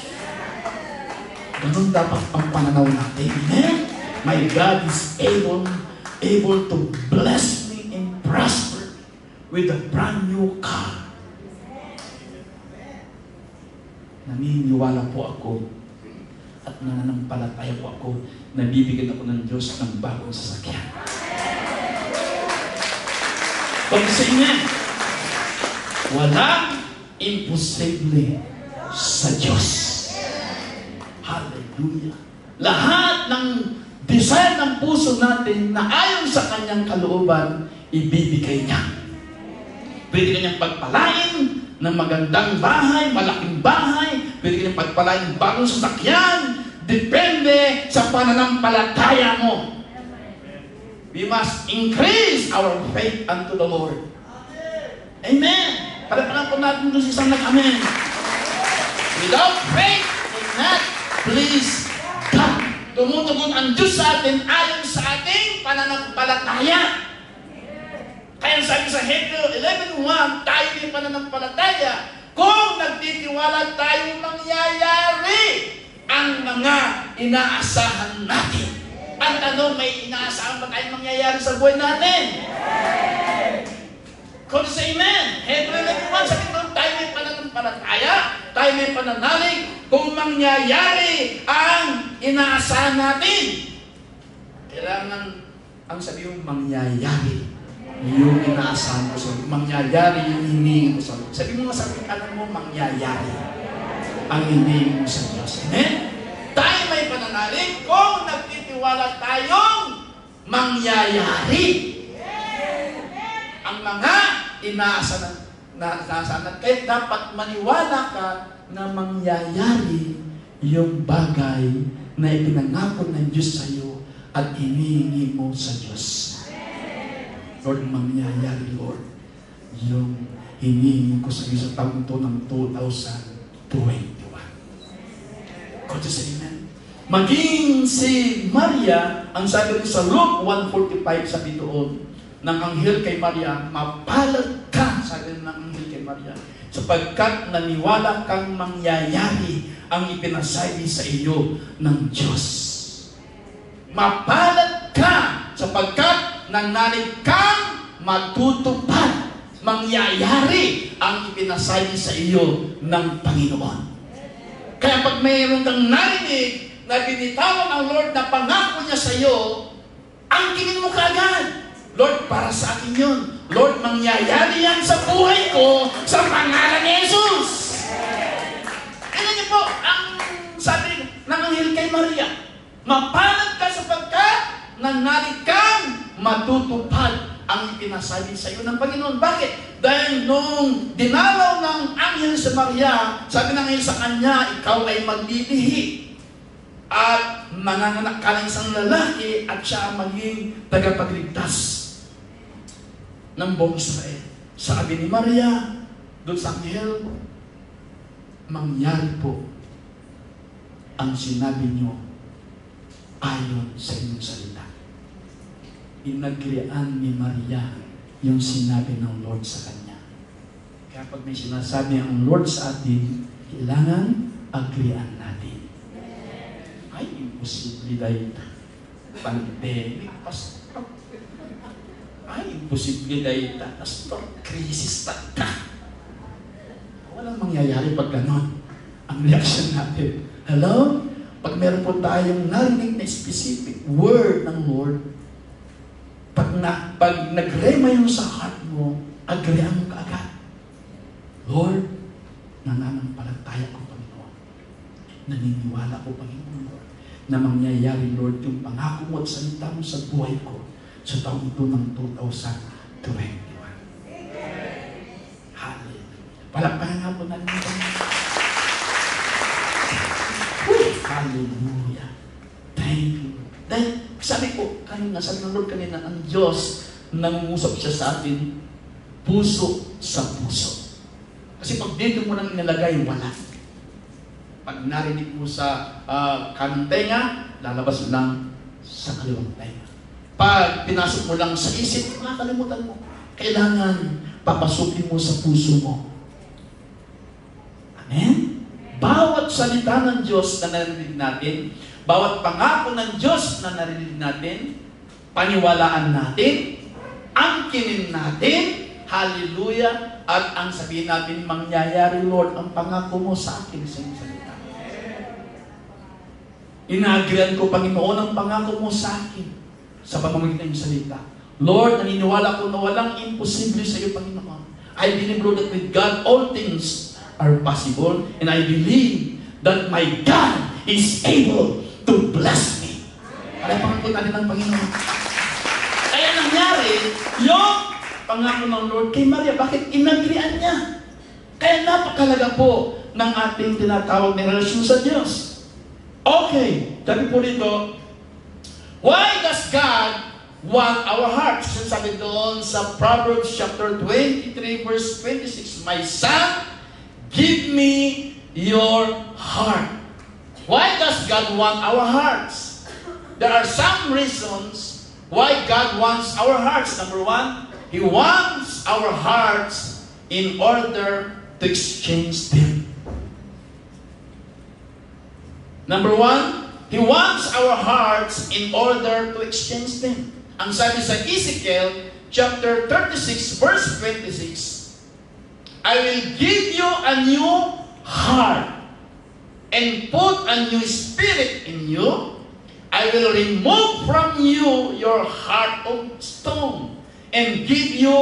Ganun dapat ang pananaw natin. Amen? My God is able to bless me and prosper with a brand new car. Naniniwala po ako at nananampalataya po ako na bibigyan ako ng Diyos ng bagong sasakyan. Pag sa inyo, walang imposible sa Diyos. Hallelujah. Lahat ng desire ng puso natin na ayon sa kanyang kalooban, ibibigay niya. Pwede kanyang pagpalain ng magandang bahay, malaking bahay, pwede kanyang pagpalain bagong sasakyan, depende sa pananampalataya mo. We must increase our faith unto the Lord. Amen. Palapakan po natin doon sa isang nag-amen. Without faith, cannot please God. Tumutugon ang Diyos sa atin ayon sa ating pananampalataya. Kaya sabi sa Hebrew 11:1, tayo din pananampalataya. Kung nagtitiwala tayo, mangyayari ang mga inaasahan natin. Ang tanong, may inaasahan ba tayong mangyayari sa buhay natin? Kung sa amen, Hebrew 11:1, sabi doon, tayo may pananampalataya, tayo may pananalig, kung mangyayari ang inaasahan natin. Kailangan, ang sabi yung mangyayari, yung inaasahan ko sa mangyayari yung hinihingi ko sa sabi mo nga sa alam mo, mangyayari. ang hinihingi mo sa Diyos. Amen? Tayo may pananalig kung nagtitiwala tayong mangyayari. Ang mga inaasahan kahit dapat maniwala ka na mangyayari yung bagay na ipinangako ng Diyos sa iyo at hinihingi mo sa Diyos. Lord, mangyayari, Lord, yung hinihingi ko sa iyo sa taong ito ng 2021. God just amen. Maging si Maria, ang sabi rin sa Luke 1:45, sabi doon, ng anghel kay Maria, mapalad ka, sabi ng anghel kay Maria, sapagkat naniwala kang mangyayari ang ipinasabi sa iyo ng Diyos. Mapalad ka, sapagkat nanalig kang matutupad, mangyayari ang ipinasabi sa iyo ng Panginoon. Kaya pag mayroon kang narinig na binitawan ng Lord na pangako niya sa iyo, angkinin mo kaagad. Lord, para sa akin yun. Lord, mangyayari yan sa buhay ko sa pangalan ni Jesus. Kaya niyo po, ang sabi ng anghel kay Maria, mapalad ka sapagkat nanalig kang matutupad ang ipinasabi sa iyo ng Panginoon. Bakit? Dahil nung dinalaw ng anghel sa Maria, sabi ng anghel sa kanya, ikaw ay maglilihi at manganganak ka ng isang lalaki at siya maging tagapagligtas ng buong Israel. Sabi ni Maria, doon sa anghel, mangyari po ang sinabi niyo ayon sa inyong salita. Inagrian ni Maria yung sinabi ng Lord sa kanya. Kaya pag may sinasabi ang Lord sa atin, kailangan agrian natin. Ay, imposible dahil pandemic, pastor. Ay, imposible dahil pastor, krisis ka. Walang mangyayari pag ganon. Ang reaction natin, hello? Pag meron po tayong narinig na specific word ng Lord, pag nagrema yung sa heart mo, agreean mo kaagad. Lord, nananampalataya ko, Panginoon. Naniniwala ko, Panginoon, Lord, na mangyayari, Lord, yung pangako mo at salita mo sa buhay ko sa taong ito ng 2021. Hallelujah. Palakpakan nga po natin ito. Hallelujah. Thank you. Dahil, sabi ko, sabi ng Lord kanina, ang Diyos nangungusap siya sa atin, puso sa puso. Kasi pag dito mo nang inalagay, wala. Pag narinig mo sa kanang tenga, lalabas mo lang sa kaliwang tenga. Pag pinasok mo lang sa isip, makakalimutan mo. Kailangan papasukin mo sa puso mo. Amen? Bawat salita ng Diyos na narinig natin, bawat pangako ng Diyos na narinig natin, paniwalaan natin, angkinin natin, hallelujah, at ang sabihin natin, mangyayari, Lord, ang pangako mo sa akin sa iyong salita. Inagrian ko, Panginoon, ang pangako mo sa akin sa pamamagitan ng salita. Lord, naniniwala ko na walang imposible sa iyo, Panginoon. I believe, Lord, that with God, all things are possible, and I believe that my God is able to bless me. Kaya pangako natin ng Panginoon. Kaya nangyari, yung pangako ng Lord kay Maria, bakit inagrian niya? Kaya napakalaga po ng ating tinatawag na relasyon sa Diyos. Okay, sabi po dito, why does God want our hearts? Sabi doon sa Proverbs chapter 23 verse 26, my son, give me your heart. Why does God want our hearts? There are some reasons why God wants our hearts. Number one, He wants our hearts in order to exchange them. Number one, He wants our hearts in order to exchange them. Ang sabi sa Ezekiel chapter 36 verse 26, I will give you a new heart and put a new spirit in you. I will remove from you your heart of stone and give you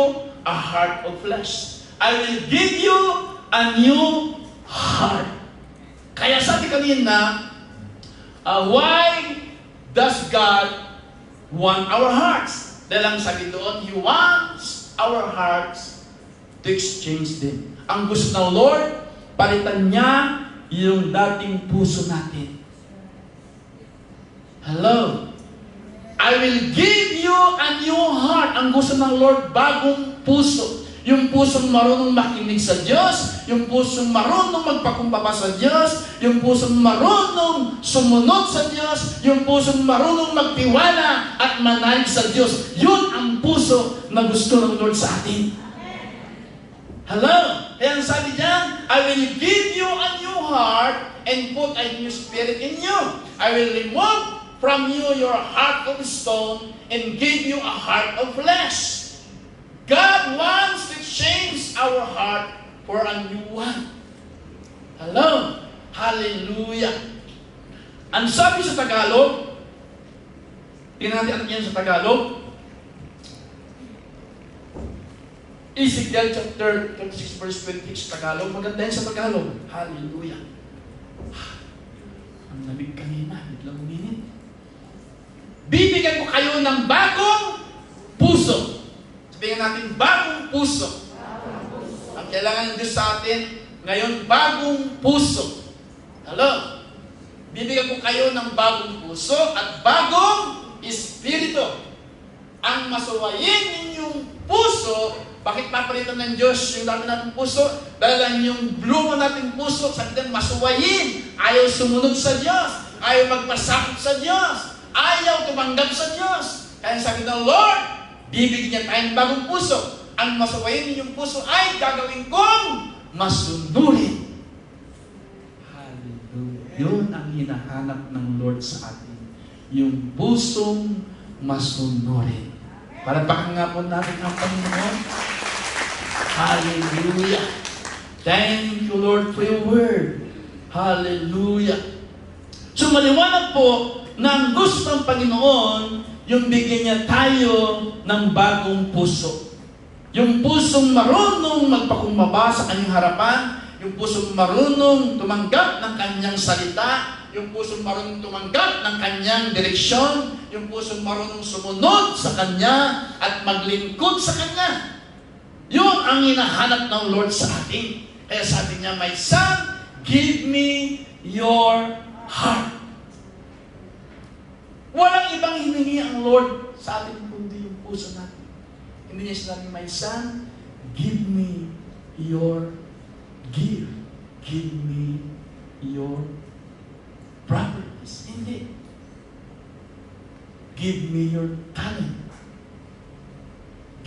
a heart of flesh. I will give you a new heart. Kaya sabi kanina, why does God want our hearts? Dahil ang sabi doon, He wants our hearts to exchange them. Ang gusto ng Lord, palitan niya yung dating puso natin. Hello? I will give you a new heart. Ang gusto ng Lord, bagong puso. Yung pusong marunong makinig sa Diyos, yung pusong marunong magpakumbaba sa Diyos, yung pusong marunong sumunod sa Diyos, yung pusong marunong magtiwala at manalig sa Diyos. Yun ang puso na gusto ng Lord sa atin. Hello? Kaya ang sabi niya, I will give you a new heart and put a new spirit in you. I will remove from you your heart of stone and give you a heart of flesh. God wants to change our heart for a new one. Hello? Hallelujah. Ang sabi sa Tagalog, tingnan natin yan sa Tagalog, Ezekiel chapter 36 verse 26 Tagalog. Maganda yan sa Tagalog. Hallelujah. Ang lamig kanina, biglang uminit. Bibigyan ko kayo ng bagong puso. Sabihin natin, bagong puso. Ang kailangan ng Diyos sa atin, ngayon, bagong puso. Hello? Bibigyan ko kayo ng bagong puso at bagong espiritu. Ang masuwayin ninyong puso, bakit papalitan ng Diyos yung dami nating puso? Dahil lang yung bluma nating puso, sabi natin, masuwayin. Ayaw sumunod sa Diyos. Ayaw magpasakot sa Diyos. Ayaw tumanggap sa Diyos. Kaya sabi ng Lord, bibigyan niya tayong bagong puso. Ang masuwayin ninyong puso ay gagawin kong masunurin. Hallelujah. Yun ang hinahanap ng Lord sa atin. Yung pusong masunurin. Para pakanga po natin ang Panginoon. Hallelujah. Thank you, Lord, for your word. Hallelujah. So maliwanag po na ang gusto ng Panginoon, yung bigyan niya tayo ng bagong puso. Yung pusong marunong magpakumbaba sa kanyang harapan, yung pusong marunong tumanggap ng kanyang salita, yung pusong marunong tumanggap ng kanyang direksyon, yung pusong marunong sumunod sa kanya at maglingkod sa kanya. Yun ang hinahanap ng Lord sa atin. Kaya sabi niya, my son, give me your heart. Walang ibang hiningi ang Lord sa atin kundi yung puso natin. Hindi niya sinabi, my son, give me your gift. Give me your properties. Hindi. Give me your talent.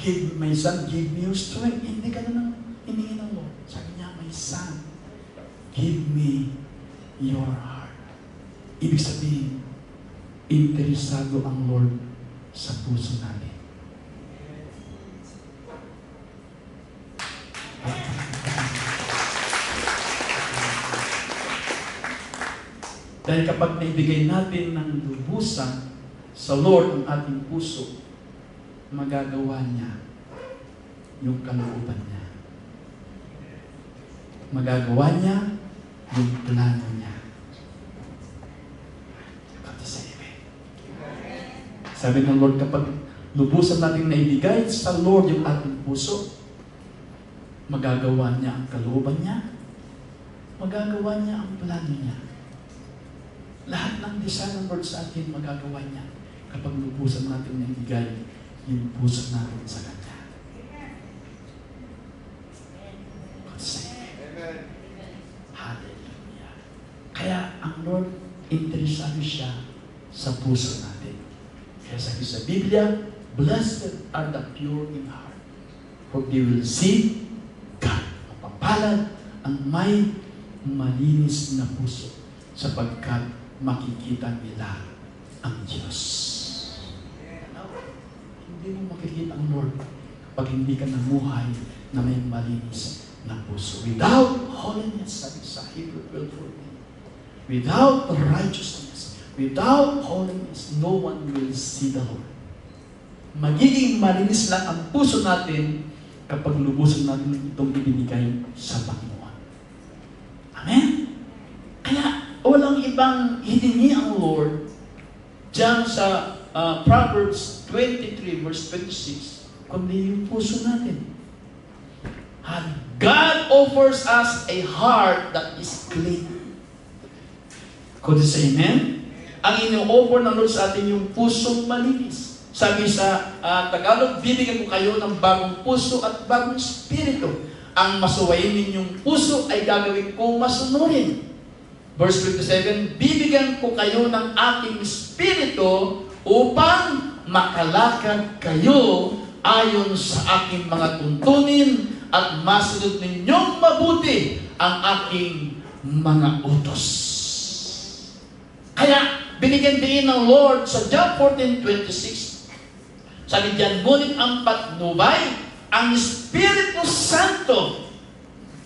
Give my son, give me your strength. Hindi ka na nang hiningi ng Lord. Sabi niya, my son, give me your heart. Ibig sabihin, interesado ang Lord sa puso natin. Dahil kapag naibigay natin ng lubusan sa Lord ang ating puso, magagawa niya yung kalooban niya. Magagawa niya yung plano niya. Sabi ng Lord, kapag lubusan natin naibigay sa Lord yung ating puso, magagawa niya ang kalooban niya, magagawa niya ang plano niya. Lahat ng design ng Lord sa atin, magagawa niya kapag lubusan natin naibigay yung puso natin sa Kanya. Amen. Hallelujah. Kaya ang Lord, interesado siya sa puso natin. Kaya sabi sa Biblia, blessed are the pure in heart, for they will see God. Mapapalad ang may malinis na puso, sapagkat makikita nila ang Diyos. Hindi mo makikita ang Lord kapag hindi ka namuhay na may malinis na puso. Without holiness, sabi sa Hebrew 12:14, without righteousness, without holiness, no one will see the Lord. Magiging malinis lang ang puso natin kapag lubusan natin itong ibinigay sa Panginoon. Amen? Kaya walang ibang hiningi ang Lord diyan sa Proverbs 23 verse 26, kundi yung puso natin. God offers us a heart that is clean. Could you say amen? Ang ino-offer ng Lord sa atin yung pusong malinis. Sabi sa Tagalog, bibigyan ko kayo ng bagong puso at bagong espiritu. Ang masuwayin ninyong puso ay gagawin kong masunurin. Verse 57, bibigyan ko kayo ng aking espiritu upang makalakad kayo ayon sa aking mga tuntunin at masunod ninyong mabuti ang aking mga utos. Kaya, binigyan din ng Lord sa John 14:26. Sabi diyan, ngunit ang patnubay, ang Espiritu Santo.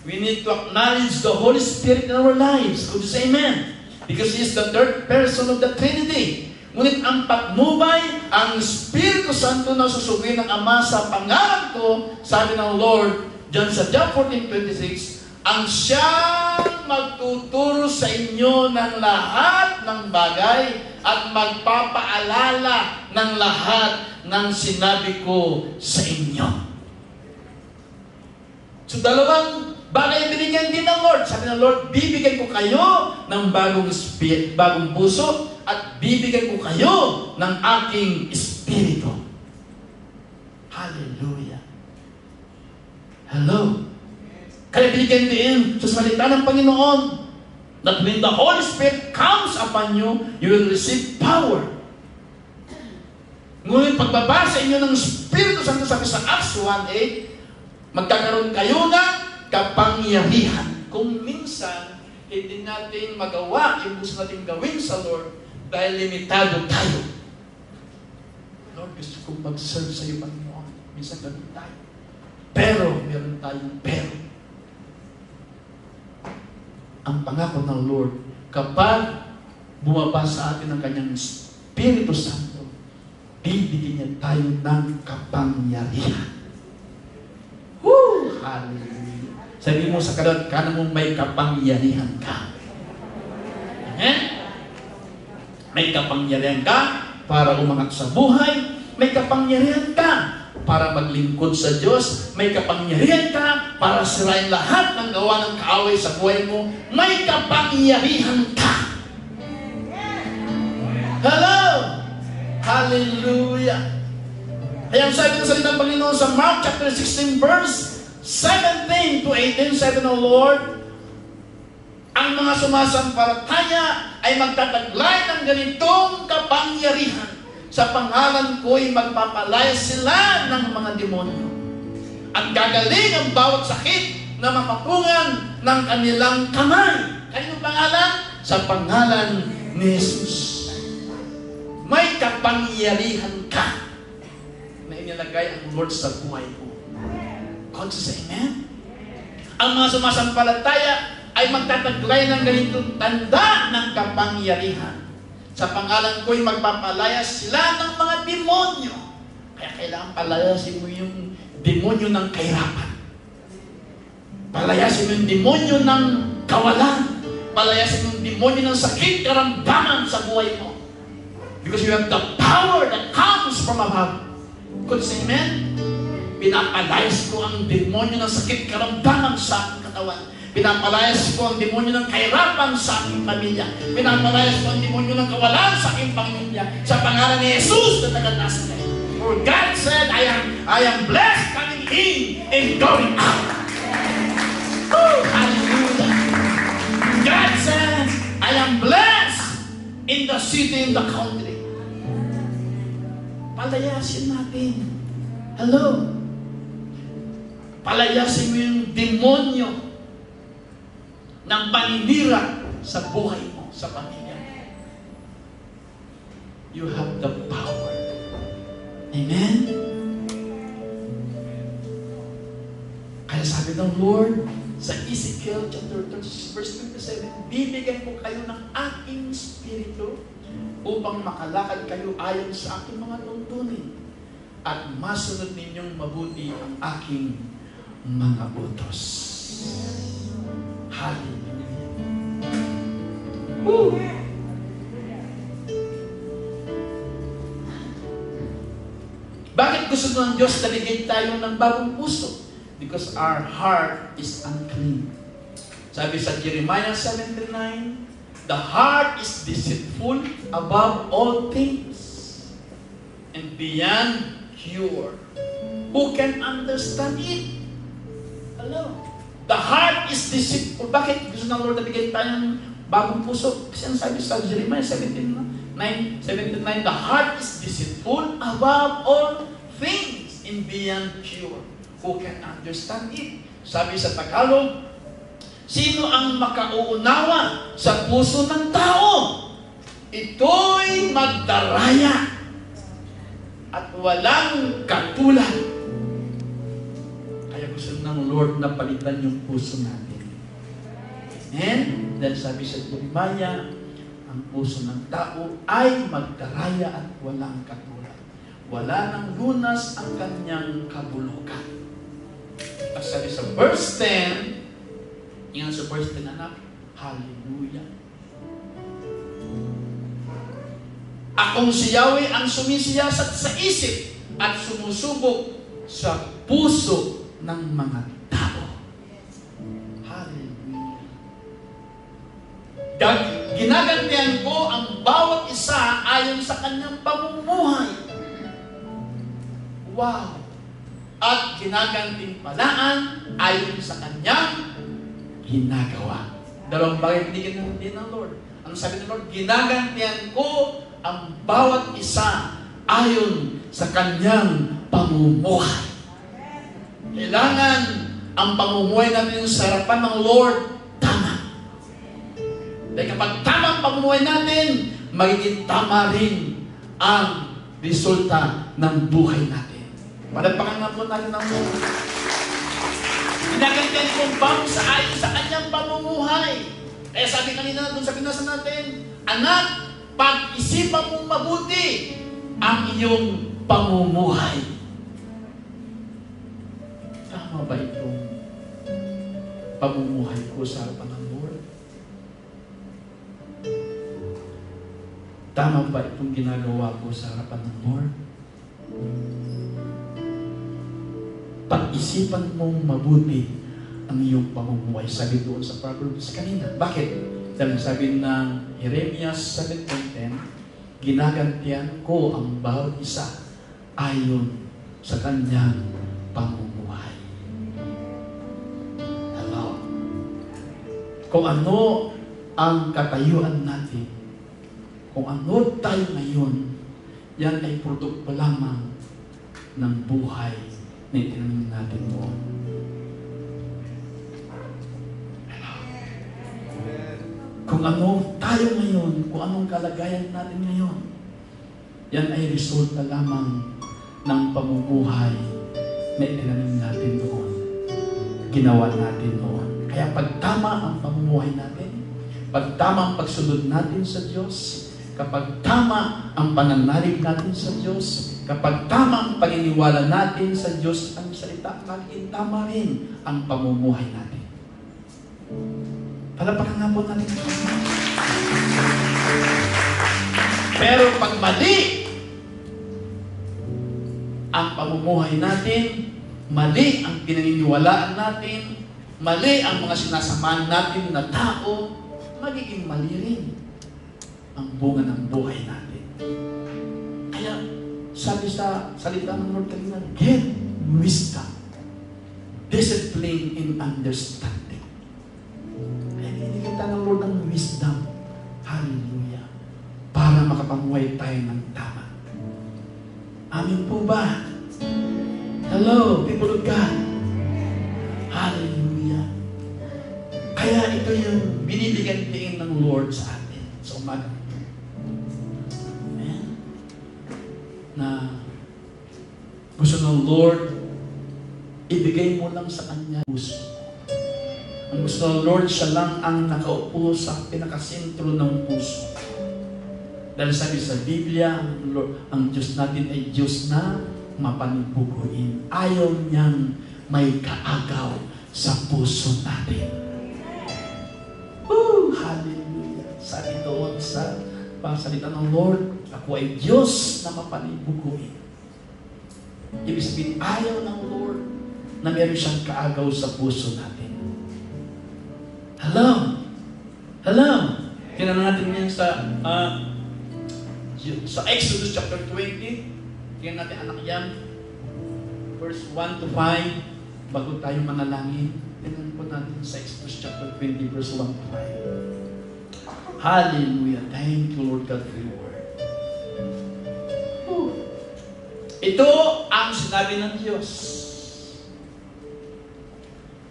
We need to acknowledge the Holy Spirit in our lives. Could you say amen? Because He is the third person of the Trinity. Ngunit ang patnubay, ang Espiritu Santo na susugin ng Ama sa pangalan ko, sabi ng Lord, diyan sa John 14:26, ang siyang magtuturo sa inyo ng lahat ng bagay at magpapaalala ng lahat ng sinabi ko sa inyo. So dalawang bagay binigyan din ng Lord. Sabi ng Lord, bibigyan ko kayo ng bagong puso at bibigyan ko kayo ng aking espiritu. Hallelujah. Hello. Kaya binigyan din sa salita ng Panginoon that when the Holy Spirit comes upon you, you will receive power. Ngunit pagbabasa inyo ng Espiritu Santo, sabi sa Acts 1:8, magkakaroon kayo ng kapangyarihan. Kung minsan, hindi natin magawa yung gusto natin gawin sa Lord dahil limitado tayo. Lord, gusto kong mag-serve sa iyo, Panginoon. Minsan ganun tayo. Pero, meron tayong pero. Ang pangako ng Lord, kapag bumaba sa atin ang kanyang Espiritu Santo, bibigyan niya tayo ng kapangyarihan. Woo! Hallelujah. Sabi mo sa kanan mo, may kapangyarihan ka. Amen? May kapangyarihan ka para umangat sa buhay. May kapangyarihan ka para maglingkod sa Diyos. May kapangyarihan ka para sirain lahat ng gawa ng kaaway sa buhay mo. May kapangyarihan ka. Hello! Hallelujah! Kaya sabi ng salita ng Panginoon sa Mark chapter 16 verse 17 to 18, sabi ng Lord, ang mga sumasampalataya ay magtataglay ng ganitong kapangyarihan. Sa pangalan ko'y magpapalaya sila ng mga demonyo. At gagaling ang bawat sakit na mapapungan ng kanilang kamay. Kaninong pangalan? Sa pangalan ni Jesus. May kapangyarihan ka na inilagay ang Lord sa buhay mo. God says amen? Ang mga sumasampalataya ay magtataglay ng ganitong tanda ng kapangyarihan. Sa pangalan ko'y magpapalaya sila ng mga demonyo. Kaya kailangan palayasin mo yung demonyo ng kahirapan. Palayasin mo yung demonyo ng kawalan. Palayasin mo yung demonyo ng sakit, karamdaman sa buhay mo. Because you have the power that comes from above. Could you say amen? Pinapalayas ko ang demonyo ng sakit, karamdaman sa aking katawan. Pinapalayas ko ang demonyo ng kahirapan sa aking pamilya. Pinapalayas ko ang demonyo ng kawalan sa aking pamilya. Sa pangalan ni Jesus na taga-Nazaret. For God said, I am blessed coming in and going out. Oh, hallelujah. God said, I am blessed in the city, in the country. Palayasin natin. Hello. Palayasin mo yung demonyo ng paninira sa buhay mo, sa pamilya mo. You have the power. Amen? Kaya sabi ng Lord sa Ezekiel chapter 36 verse 27, bibigyan ko kayo ng aking spirito upang makalakad kayo ayon sa aking mga tuntunin at masunod ninyong mabuti ang aking mga utos. Hallelujah. Woo! Bakit gusto ng Diyos na bigyan tayo ng bagong puso? Because our heart is unclean. Sabi sa Jeremiah 7:9, the heart is deceitful above all things and beyond cure. Who can understand it? Hello? The heart is deceitful. Bakit gusto ng Lord na bigyan tayo ng bagong puso? Kasi ang sabi sa Jeremiah 7:9, the heart is deceitful above all things and beyond cure. Who can understand it? Sabi sa Tagalog, sino ang makauunawa sa puso ng tao? Ito'y magdaraya at walang katulad. Kaya gusto ng Lord na palitan yung puso natin. And then sabi sa Jeremiah, ang puso ng tao ay magdaraya at walang katulad. Wala nang lunas ang kanyang kabulukan. At sabi sa verse 10, yan sa verse 10, anak, hallelujah. Akong si Yahweh ang sumisiyasat sa isip at sumusubok sa puso ng mga tao. Hallelujah. Ginagantihan ko ang bawat isa ayon sa kanyang pamumuhay. Wow! At ginagantimpalaan ayon sa kanyang ginagawa. Dalawang bagay binigyan din ng Lord. Ang sabi ng Lord, ginagantihan ko ang bawat isa ayon sa kanyang pamumuhay. Kailangan ang pamumuhay natin sa harapan ng Lord tama. Dahil kapag tama ang pamumuhay natin, magiging tama rin ang resulta ng buhay natin. Palagpakan nga po natin ang Lord. Ginagantihan kong bawat sa ayon sa kanyang pamumuhay. Kaya sabi kanina doon sa binasa natin, anak, pag-isipan mong mabuti ang iyong pamumuhay. Tama ba itong pamumuhay ko sa harapan ng Lord? Tama ba itong ginagawa ko sa harapan ng Lord? Pag-isipan mong mabuti ang iyong pamumuhay. Sabi doon sa Proverbs kanina. Bakit? Dahil sabi ng Jeremiah 7:10, ginagantihan ko ang bawat isa ayon sa kanyang pamumuhay. Hello? Kung ano ang katayuan natin, kung ano tayo ngayon, yan ay produkto lamang ng buhay na itinanim natin mo. Kung ano tayo ngayon, kung anong kalagayan natin ngayon, yan ay resulta lamang ng pamumuhay na itinanim natin noon. Ginawa natin noon. Kaya pag tama ang pamumuhay natin, pag tama ang pagsunod natin sa Diyos, kapag tama ang pananalig natin sa Diyos, kapag tama ang paniniwala natin sa Diyos ang salita, magiging tama rin ang pamumuhay natin. Palapakan nga po natin. Pero pag mali ang pamumuhay natin, mali ang pinaniniwalaan natin, mali ang mga sinasamahan natin na tao, magiging mali rin ang bunga ng buhay natin. Kaya, sabi sa salita ng Lord kanina, get wisdom, discipline in understanding. Kaya binigyan ng Lord ng wisdom. Hallelujah. Para makapamuhay tayo ng tama. Amin po ba? Hello, people of God. Hallelujah. Kaya ito yung binibigyan tingin ng Lord sa atin sa umaga. Amen. Na gusto ng Lord, ibigay mo lang sa Kanya puso. Ang gusto ng Lord, siya lang ang nakaupo sa pinakasentro ng puso. Dahil sabi sa Biblia, ang Diyos natin ay Diyos na mapanipuguin. Ayaw niyang may kaagaw sa puso natin. Hallelujah. Sabi pasalita ng Lord, ako ay Diyos na mapanibuguin. Ibig sabihin, ayaw ng Lord na meron siyang kaagaw sa puso natin. Hello? Hello? Tingnan natin yan sa Exodus chapter 20. Tingnan natin anak yan. Verse 1 to 5. Bago tayo manalangin. Tingnan po natin sa Exodus chapter 20 verse 1 to 5. Hallelujah. Thank you, Lord God, for your word. Ito ang sinabi ng Diyos.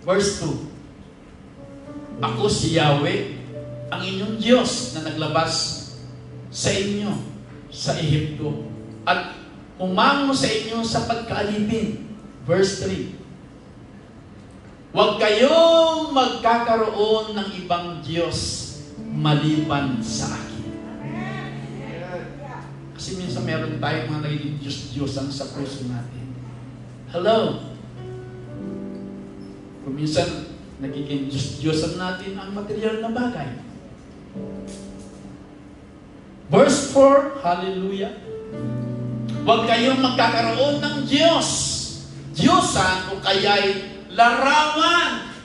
Verse 2. Ako si Yahweh, ang inyong Diyos na naglabas sa inyo sa Ehipto at umango sa inyo sa pagkaalipin. Verse 3. Huwag kayong magkakaroon ng ibang Diyos maliban sa akin. Kasi minsan meron tayong mga nagiging Diyos-Diyosan sa puso natin. Hello? Kung minsan nagiging Diyos-Diyosan natin ang material na bagay. Verse 4, hallelujah. Huwag kayong magkakaroon ng Diyos. Diyosan o kaya'y larawan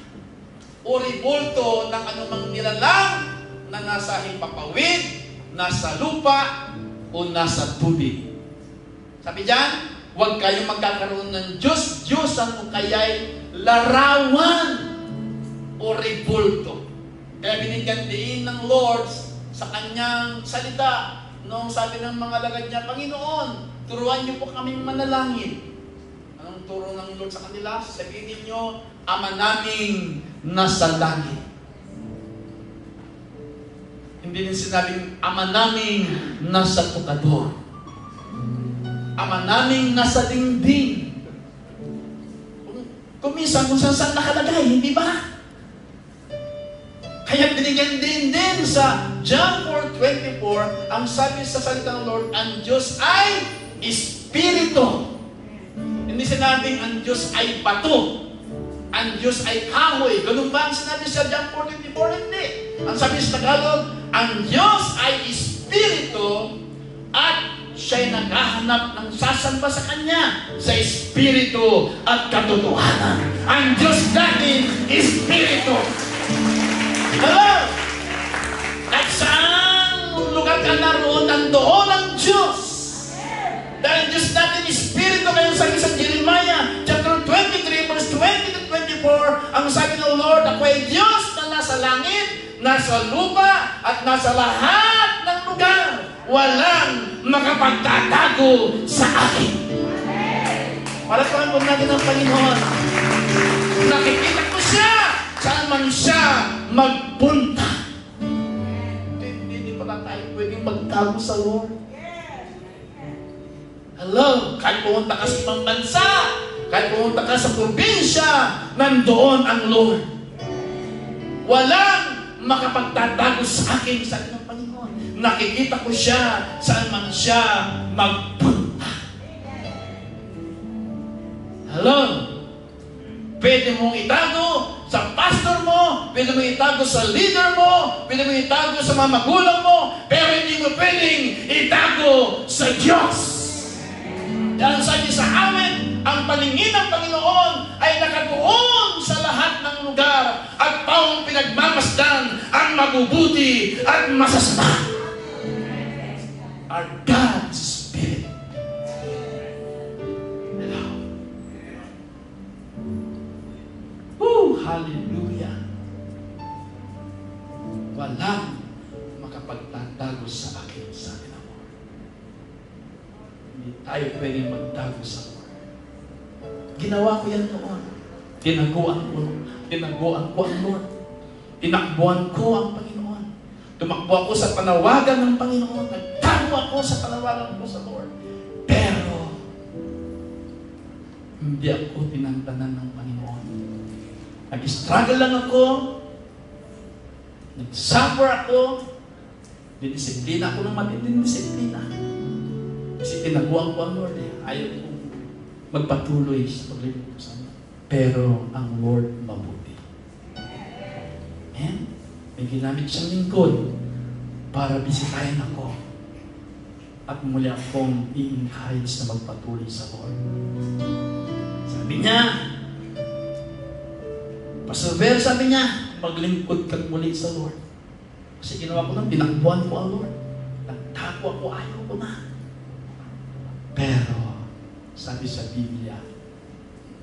o ribulto ng anumang nilalang na nasa himpapawid, nasa lupa, o nasa tubig. Sabi dyan, huwag kayong magkakaroon ng Diyos, Diyosan o kaya'y larawan o ribulto. Kaya binigyan din ng Lord sa kanyang salita noong sabi ng mga lagad niya, Panginoon, turuan niyo po kaming manalangin. Anong turo ng Lord sa kanila? Sabihin ninyo, Ama naming nasa langit. Hindi din sinabing, Ama naming nasa tukador. Ama naming nasa dingding. Kung minsan, kung saan nakalagay, hindi ba? Kaya binigyan din sa John 4:24, ang sabi sa salita ng Lord, ang Diyos ay Espiritu. Hindi sinabing ang Diyos ay bato. Ang Diyos ay kahoy. Ganun ba ang sinabi sa John 4:24? Hindi. Ang sabi sa Tagalog, ang Diyos ay Espiritu at siya'y naghahanap ng sasamba sa Kanya sa Espiritu at katotohanan. Ang Diyos natin, Espiritu. Hello? At saan lugar ka naroon, nandoon ang Diyos. Dahil Diyos natin, Espiritu, kaya sabi sa Jeremiah, chapter 23, verse 20 to 24, ang sabi ng Lord, ako ay Diyos na nasa langit, nasa lupa, at nasa lahat ng lugar. Walang makapagtatago sa akin. Palakpakan po natin ang Panginoon. Nakikita ko siya, saan man siya magpunta. Hindi pala tayo pwedeng magtago sa Lord. Hello, kahit pumunta ka sa ibang bansa, kahit pumunta ka sa probinsya, nandoon ang Lord. Walang makapagtatago sa akin, sabi ng Panginoon. Nakikita ko siya, saan man siya magpunta. Hello, pwede mong itago sa pastor mo, pwede mong itago sa leader mo, pwede mong itago sa mga magulang mo, pero hindi mo pwedeng itago sa Diyos. Dahil sabi sa amin, ang paningin ng Panginoon ay nakatuon sa lahat ng lugar at taong pinagmamasdan ang mabubuti at masasama. Our God's Spirit. Hello. Woo! Hallelujah. Walang makapagtatago sa akin, sabi ng Lord. Hindi tayo pwedeng magtago sa Lord. Ginawa ko yan noon. Tinaguan ko ang Lord. Tinakbuhan ko ang Panginoon. Tumakbo ako sa panawagan ng Panginoon. Nagtago ako sa panawagan ko sa Lord. Pero, hindi ako tinantanan ng Panginoon. Nag-struggle lang ako. Nag-suffer ako. Dinisiplina ako ng matinding disiplina. Kasi tinaguan ko ang Lord. Ayaw ko magpatuloy sa paglilingkod sa Lord. Pero ang Lord mabuti. Amen? May ginamit siyang lingkod para bisitahin ako. at muli akong i-encourage na magpatuloy sa Lord. Sabi niya, Pastor Ver, sabi niya, maglingkod ka muli sa Lord. Kasi ginawa ko lang, tinakbuhan ko ang Lord. Nagtago ako, ayaw ko na. Pero, sabi sa Biblia,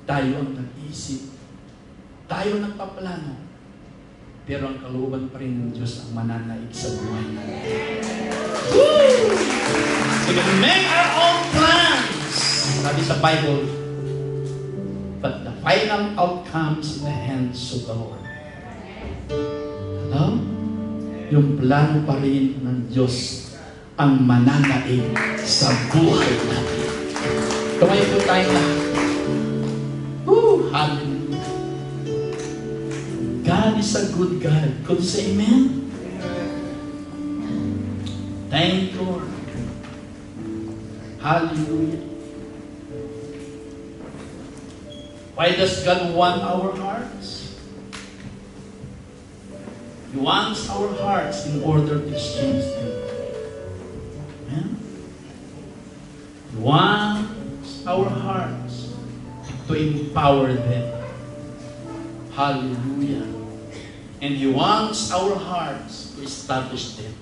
tayo ang nag-isip, tayo ang nagpaplano, pero ang kalooban pa rin ng Diyos ang mananaig sa buhay natin. Woo! We can make our own plans. Sabi sa Bible, but the final outcome is in the hands of the Lord. Ano? Yung plano pa rin ng Diyos ang mananaig sa buhay natin. Tumayo po tayo lahat. Woo! Hallelujah. God is a good God. Could you say amen? Thank you, Lord. Hallelujah. Why does God want our hearts? He wants our hearts in order to exchange them. Amen? He wants our hearts to empower them. Hallelujah. And He wants our hearts to establish them.